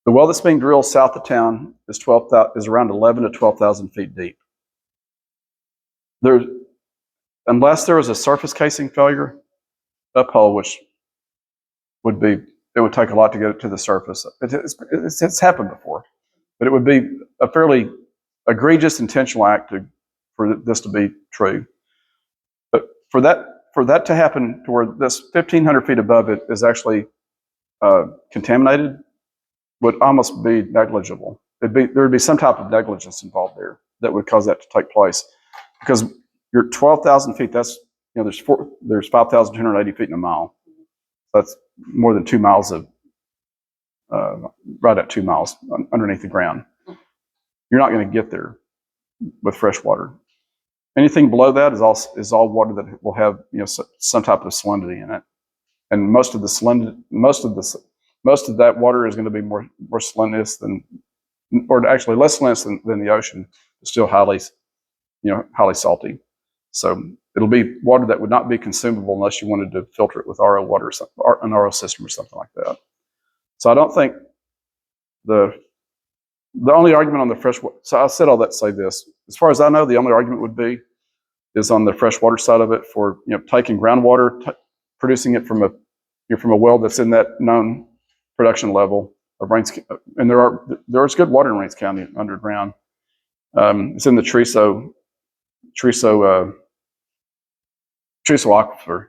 The well that's being drilled south of town is around 11 to 12,000 feet deep. Unless there was a surface casing failure uphole, which it would take a lot to get it to the surface. It's happened before, but it would be a fairly egregious intentional act for this to be true. But for that to happen to where this 1,500 feet above it is actually contaminated would almost be negligible. There would be some type of negligence involved there that would cause that to take place, because you're 12,000 feet. That's there's 5,280 feet in a mile. That's more than 2 miles of right at 2 miles underneath the ground. You're not going to get there with fresh water. Anything below that is all water that will have some type of salinity in it, and most of that water is going to be more salinous or actually less salinous than the ocean. It's still highly salty. So it'll be water that would not be consumable unless you wanted to filter it with RO water or an RO system or something like that. So I don't think the only argument on the freshwater. So I said all that to say this. As far as I know, the only argument is on the freshwater side of it for taking groundwater, producing it from a well that's in that known production level of Rains, and there's good water in Rains County underground. It's in the Triso aquifer.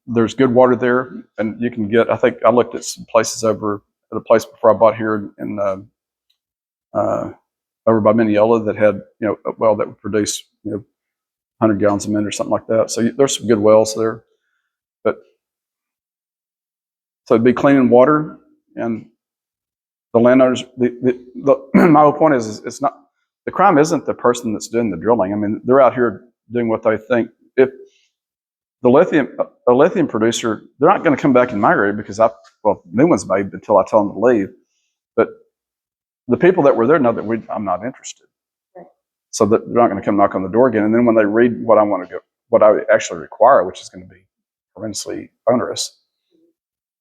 There's good water there, and you can get. I think I looked at some places over at a place before I bought here in over by Mineola that had a well that would produce 100 gallons a minute or something like that. So there's some good wells there, but so it'd be cleaning water, and the landowners. My whole point is it's not the crime isn't the person that's doing the drilling. I mean, they're out here doing what they think. If a lithium producer, they're not going to come back in my area because new ones made until I tell them to leave. But the people that were there know that I'm not interested. Right. So that they're not going to come knock on the door again. And then when they read what I actually require, which is going to be horrendously onerous,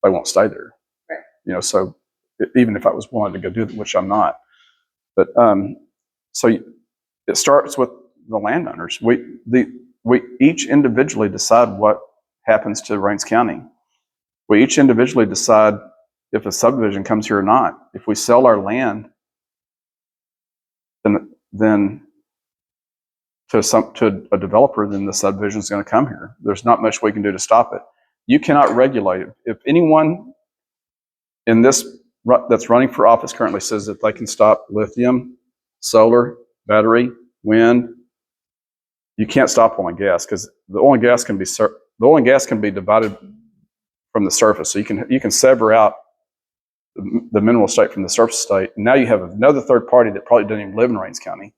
they won't stay there. Right. So even if I was willing to go do it, which I'm not. But so it starts with the landowners. We each individually decide what happens to Rains County. We each individually decide if a subdivision comes here or not. If we sell our land, then to a developer, then the subdivision is going to come here. There's not much we can do to stop it. You cannot regulate it. If anyone in this that's running for office currently says that they can stop lithium, solar, battery, wind, you can't stop oil and gas, because the oil and gas can be divided from the surface. So you can sever out the mineral estate from the surface estate. And now you have another third party that probably doesn't even live in Rains County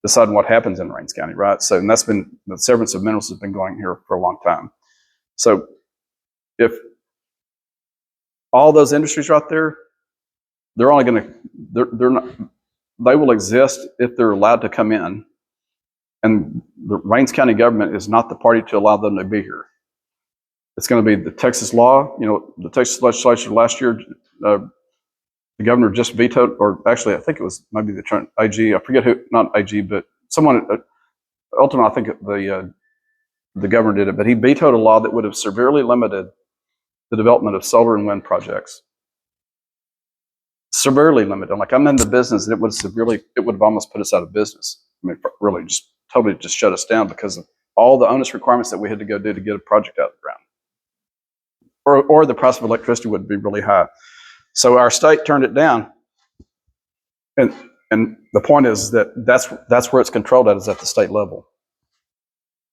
deciding what happens in Rains County, right? So, and that's been, the severance of minerals has been going here for a long time. So if all those industries right there, they're only going to, they're not, they will exist if they're allowed to come in. And the Rains County government is not the party to allow them to be here. It's going to be the Texas law. You know, the Texas legislature last year, the governor just vetoed, or actually, I think it was maybe the AG. I forget who, not AG, but someone. Ultimately, I think the governor did it, but he vetoed a law that would have severely limited the development of solar and wind projects. Severely limited. Like, I'm in the business, and it would have almost put us out of business. I mean, really, just totally just shut us down because of all the onus requirements that we had to go do to get a project out of the ground. Or the price of electricity would be really high. So our state turned it down. And the point is that's where it's controlled at, is at the state level.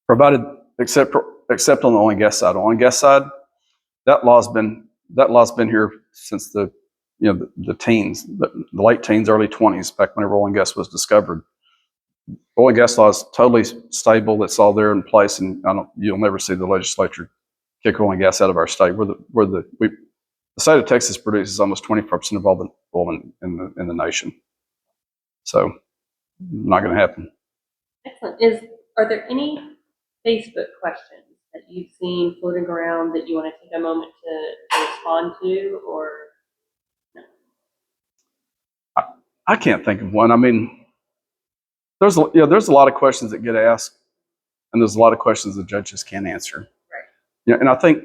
Provided, except on the oil and gas side. On the oil and gas side, that law's been here since the teens, the late teens, early 20s, back whenever oil and gas was discovered. Oil and gas law is totally stable. It's all there in place, and you'll never see the legislature kick oil and gas out of our state. The state of Texas produces almost 25% of all the oil in the nation. So, not going to happen. Excellent. Are there any Facebook questions that you've seen floating around that you want to take a moment to respond to, or no? I can't think of one. I mean, there's a lot of questions that get asked, and there's a lot of questions the judges can't answer. Right. Yeah, and I think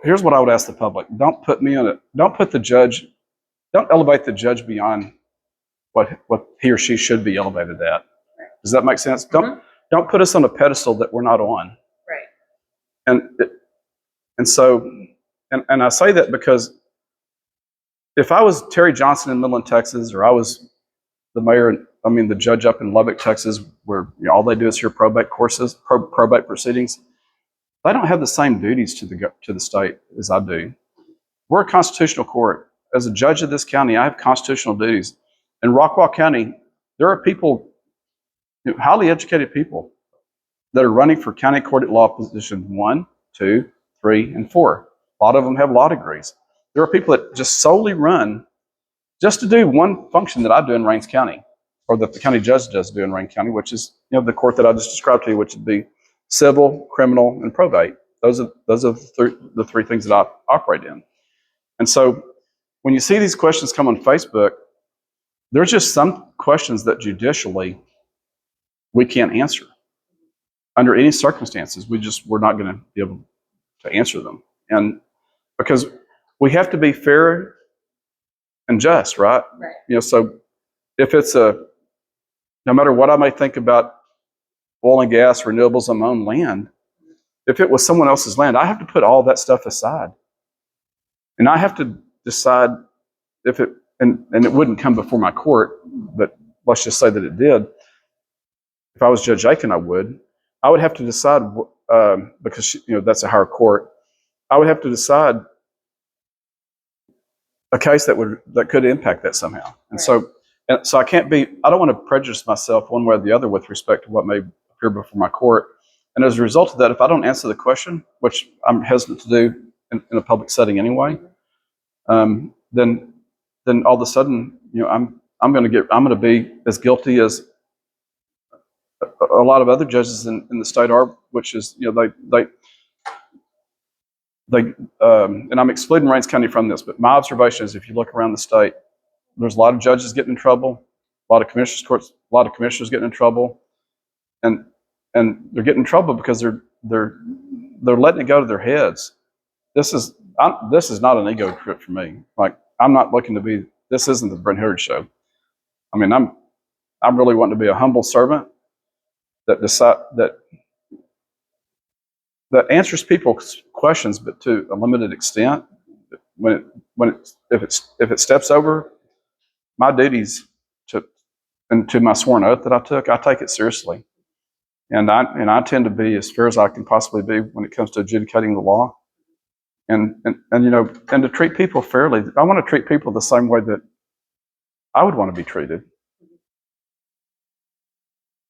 here's what I would ask the public: don't put the judge, don't elevate the judge beyond what he or she should be elevated at. Right. Does that make sense? Mm-hmm. Don't put us on a pedestal that we're not on. Right. And so I say that because if I was Terry Johnson in Midland, Texas, or I was the judge up in Lubbock, Texas, where all they do is hear probate proceedings, they don't have the same duties to the state as I do. We're a constitutional court. As a judge of this county, I have constitutional duties. In Rockwall County, there are people, highly educated people, that are running for county court at law positions 1, 2, 3, and 4. A lot of them have law degrees. There are people that just solely run just to do one function that I do in Rains County, or that the county judge does do in Rains County, which is the court that I just described to you, which would be civil, criminal, and probate. Those are the three things that I operate in. And so when you see these questions come on Facebook, there's just some questions that judicially we can't answer. Under any circumstances, we're not going to be able to answer them. And because we have to be fair and just, right? Right. So if it's no matter what I may think about oil and gas, renewables on my own land, if it was someone else's land, I have to put all that stuff aside. And I have to decide if it, and it wouldn't come before my court, but let's just say that it did. If I was Judge Aiken, I would have to decide, because that's a higher court, I would have to decide a case that could impact that somehow. And so I don't want to prejudice myself one way or the other with respect to what may appear before my court. And as a result of that, if I don't answer the question, which I'm hesitant to do in a public setting anyway, then all of a sudden, I'm going to be as guilty as a lot of other judges in the state are, which is, and I'm excluding Rains County from this, but my observation is if you look around the state, there's a lot of judges getting in trouble, a lot of commissioners getting in trouble, and they're getting in trouble because they're letting it go to their heads. This is not an ego trip for me. Like, I'm not looking to be. This isn't the Brent Hilliard show. I mean, I'm really wanting to be a humble servant that answers people's questions, but to a limited extent. If it steps over my duties and to my sworn oath that I took, I take it seriously. And I tend to be as fair as I can possibly be when it comes to adjudicating the law. And to treat people fairly. I want to treat people the same way that I would want to be treated.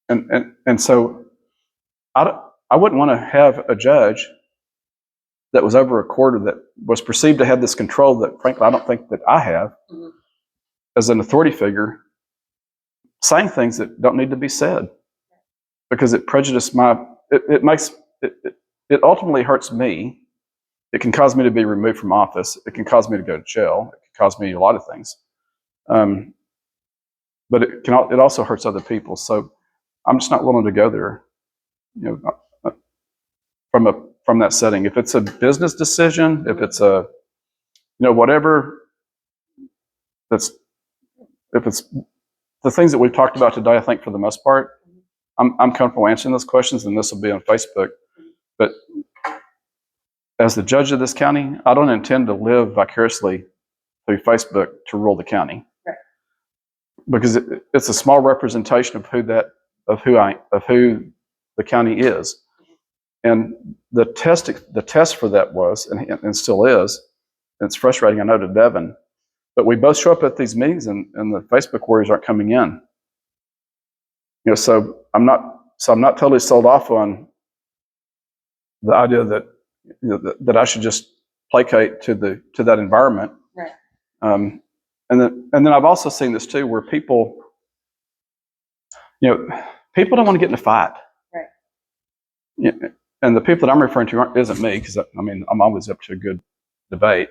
And so I wouldn't want to have a judge that was over a quarter that was perceived to have this control that, frankly, I don't think that I have as an authority figure, saying things that don't need to be said because it prejudiced it ultimately hurts me. It can cause me to be removed from office. It can cause me to go to jail. It can cause me a lot of things. But it also hurts other people. So I'm just not willing to go there, from that setting. If it's a business decision, if it's a, whatever, if it's the things that we've talked about today, I think for the most part, I'm comfortable answering those questions, and this will be on Facebook. But as the judge of this county, I don't intend to live vicariously through Facebook to rule the county, right? Because it's a small representation of who the county is, and the test for that was and still is. And it's frustrating, I know, to Devin, but we both show up at these meetings, and the Facebook warriors aren't coming in. So I'm not totally sold off on the idea that that I should just placate to that environment. Right. And then I've also seen this too, where people don't want to get in a fight. Right. And the people that I'm referring to isn't me, because I'm always up to a good debate.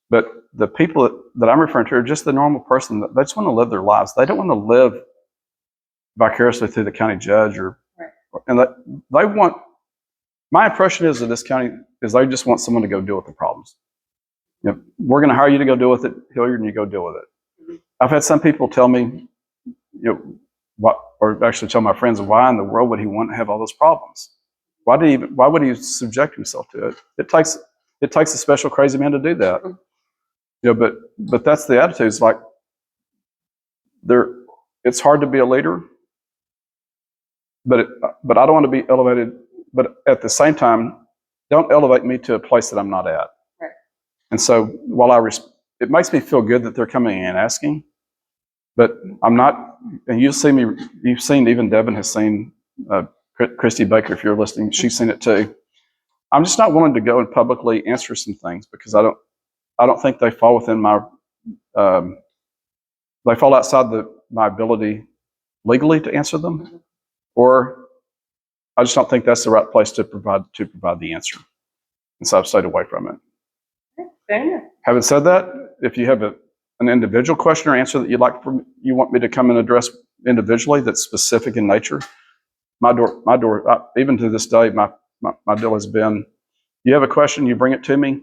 But the people that I'm referring to are just the normal person that they just want to live their lives. They don't want to live vicariously through the county judge and they want. My impression is that this county is they just want someone to go deal with the problems. We're going to hire you to go deal with it, Hilliard, and you go deal with it. Mm-hmm. I've had some people tell me, or actually tell my friends, why in the world would he want to have all those problems? Why would he subject himself to it? It takes a special crazy man to do that. Mm-hmm. But that's the attitude. It's like it's hard to be a leader, but I don't want to be elevated. But at the same time, don't elevate me to a place that I'm not at. Right. And so while it makes me feel good that they're coming in and asking, but I'm not. And you've seen even Devin has seen Christy Baker, if you're listening, she's seen it too. I'm just not willing to go and publicly answer some things because I don't think they fall within my. They fall outside my ability legally to answer them, or I just don't think that's the right place to provide the answer. And so I've stayed away from it. Fair enough. Having said that, if you have an individual question or answer that you want me to come and address individually that's specific in nature, my door, even to this day, my deal has been, you have a question, you bring it to me,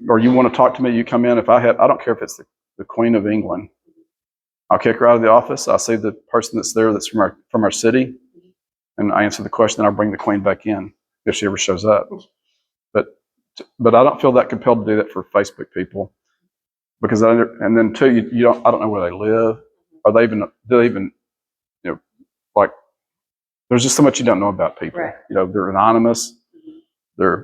or you want to talk to me, you come in. I don't care if it's the Queen of England, I'll kick her out of the office. I'll see the person that's there that's from our city, and I answer the question, and I'll bring the Queen back in if she ever shows up. But I don't feel that compelled to do that for Facebook people, because and then too, I don't know where they live. Are they even like, there's just so much you don't know about people. Right. They're anonymous. Mm-hmm.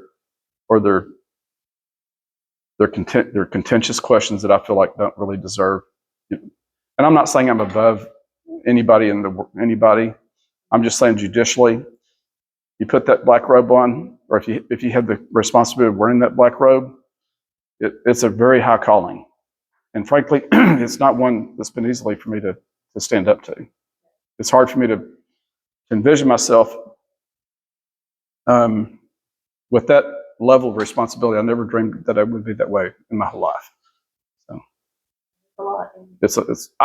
They're contentious questions that I feel like don't really deserve. And I'm not saying I'm above anybody. I'm just saying judicially, you put that black robe on, or if you have the responsibility of wearing that black robe, it's a very high calling. And frankly, it's not one that's been easily for me to stand up to. It's hard for me to envision myself with that level of responsibility. I never dreamed that I would be that way in my whole life. So a lot.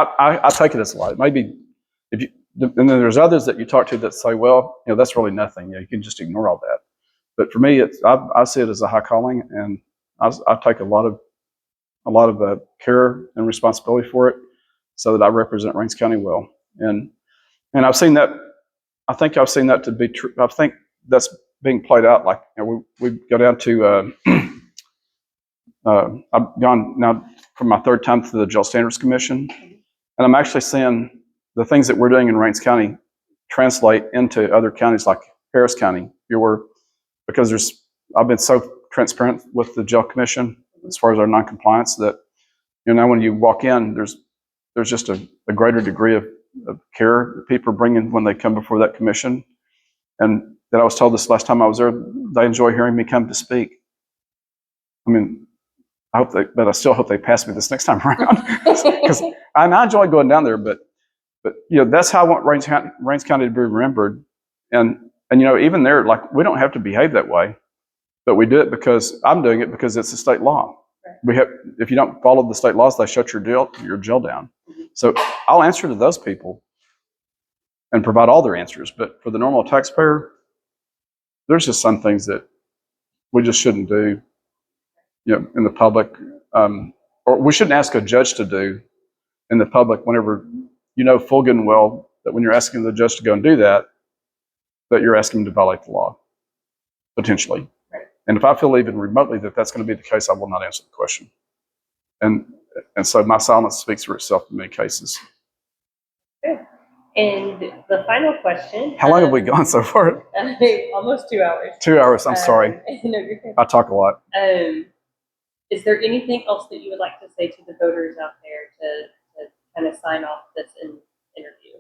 I take it as a lot. Maybe and then there's others that you talk to that say, well, that's really nothing. You can just ignore all that. But for me, I see it as a high calling, and I take a lot of care and responsibility for it, so that I represent Rains County well. And I've seen that. I think I've seen that to be true. I think that's being played out. Like we go down to. I've gone now for my third time to the Jail Standards Commission, And I'm actually seeing the things that we're doing in Rains County translate into other counties like Harris County. Because I've been so transparent with the jail commission as far as our noncompliance that now when you walk in, there's just a greater degree of care that people are bringing when they come before that commission. And that I was told this last time I was there, they enjoy hearing me come to speak. I mean, but I still hope they pass me this next time around because I enjoy going down there. But that's how I want Rains County to be remembered. And even there, like we don't have to behave that way, but we do it because I'm doing it because it's a state law. Right. If you don't follow the state laws, they shut your jail down. So I'll answer to those people and provide all their answers. But for the normal taxpayer, there's just some things that we just shouldn't do, in the public, or we shouldn't ask a judge to do in the public whenever full good and well that when you're asking the judge to go and do that you're asking him to violate the law, potentially. Right. And if I feel even remotely that that's going to be the case, I will not answer the question. And so my silence speaks for itself in many cases. Good. And the final question. How long have we gone so far? Almost 2 hours. 2 hours, I'm sorry. No, you're good. I talk a lot. Is there anything else that you would like to say to the voters out there to kind of sign off this interview?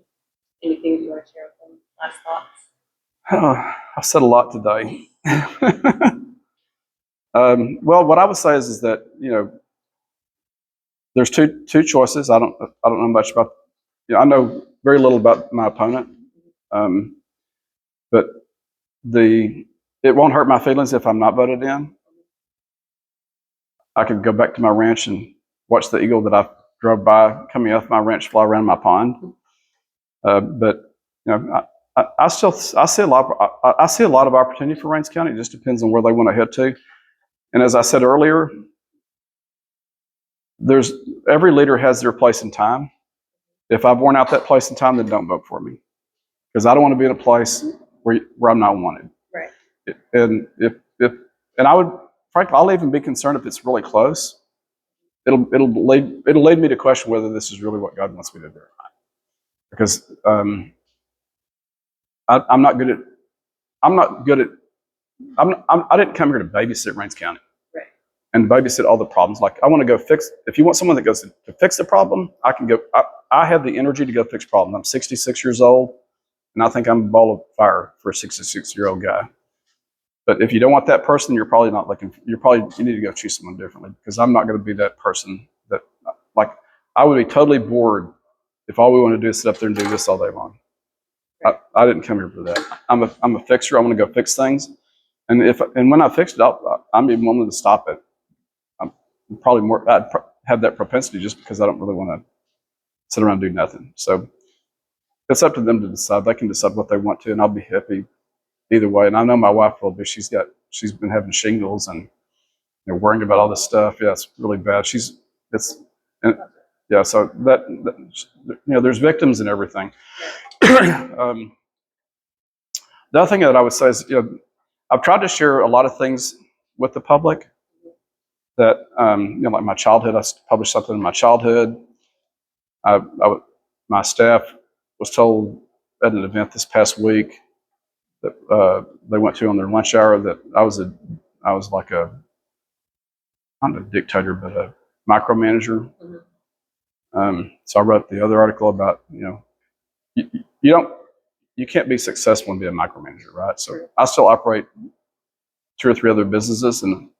Anything that you want to share with them? Last thoughts? I've said a lot today. Well, what I would say is that there's two choices. I don't know much about. I know very little about my opponent, but it won't hurt my feelings if I'm not voted in. I could go back to my ranch and watch the eagle that I drove by coming off my ranch fly around my pond. But I see a lot of opportunity for Rains County. It just depends on where they want to head to. And as I said earlier, every leader has their place and time. If I've worn out that place and time, then don't vote for me, because I don't want to be in a place where I'm not wanted. Right. And and I would, frankly, I'll even be concerned if it's really close. It'll lead me to question whether this is really what God wants me to do or not, because I didn't come here to babysit Rains County. Right. And babysit all the problems. Like I want to go fix. If you want someone that goes to fix the problem, I can go. I have the energy to go fix problems. I'm 66 years old, and I think I'm a ball of fire for a 66-year-old guy. But if you don't want that person, you're probably not looking. You need to go choose someone differently, because I'm not going to be that person. That I would be totally bored if all we want to do is sit up there and do this all day long. I didn't come here for that. I'm a fixer. I want to go fix things, and when I fix it, I'm even willing to stop it. I'm probably more. I'd have that propensity just because I don't really want to sit around and do nothing. So it's up to them to decide. They can decide what they want to, and I'll be happy either way. And I know my wife will be. She's been having shingles and worrying about all this stuff. Yeah, it's really bad. So there's victims and everything. The other thing that I would say is, I've tried to share a lot of things with the public that, like my childhood. I published something in my childhood. My staff was told at an event this past week that they went to on their lunch hour that I was like not a dictator, but a micromanager. Mm-hmm. So I wrote the other article about, you can't be successful and be a micromanager, right? So I still operate 2 or 3 other businesses, and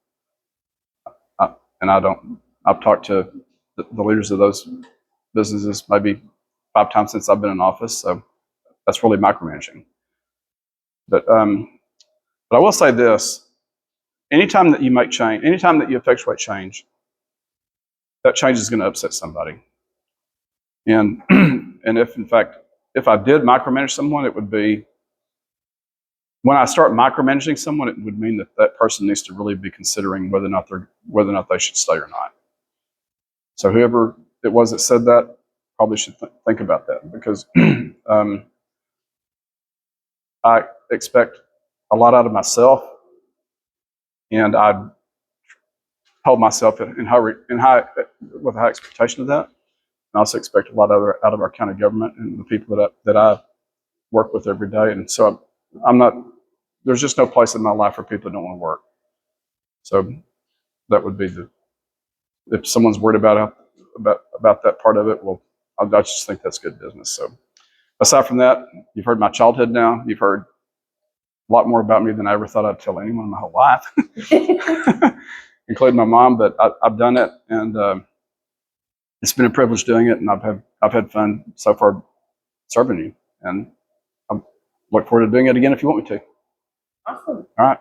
I've talked to the leaders of those businesses maybe 5 times since I've been in office. So that's really micromanaging. But I will say this: anytime that you make change, anytime that you effectuate change, that change is going to upset somebody. And if I did micromanage someone, it would be when I start micromanaging someone, it would mean that person needs to really be considering whether or not they should stay or not. So whoever it was that said that probably should think about that, because I expect a lot out of myself, and I hold myself with a high expectation of that. I also expect a lot out of our county government and the people that I work with every day. And so I'm not. There's just no place in my life for people that don't want to work. So that would be if someone's worried about that part of it, well, I just think that's good business. So aside from that, you've heard my childhood now. You've heard a lot more about me than I ever thought I'd tell anyone in my whole life, including my mom. But I've done it, and it's been a privilege doing it, and I've had fun so far serving you, and I look forward to doing it again if you want me to. Awesome. All right.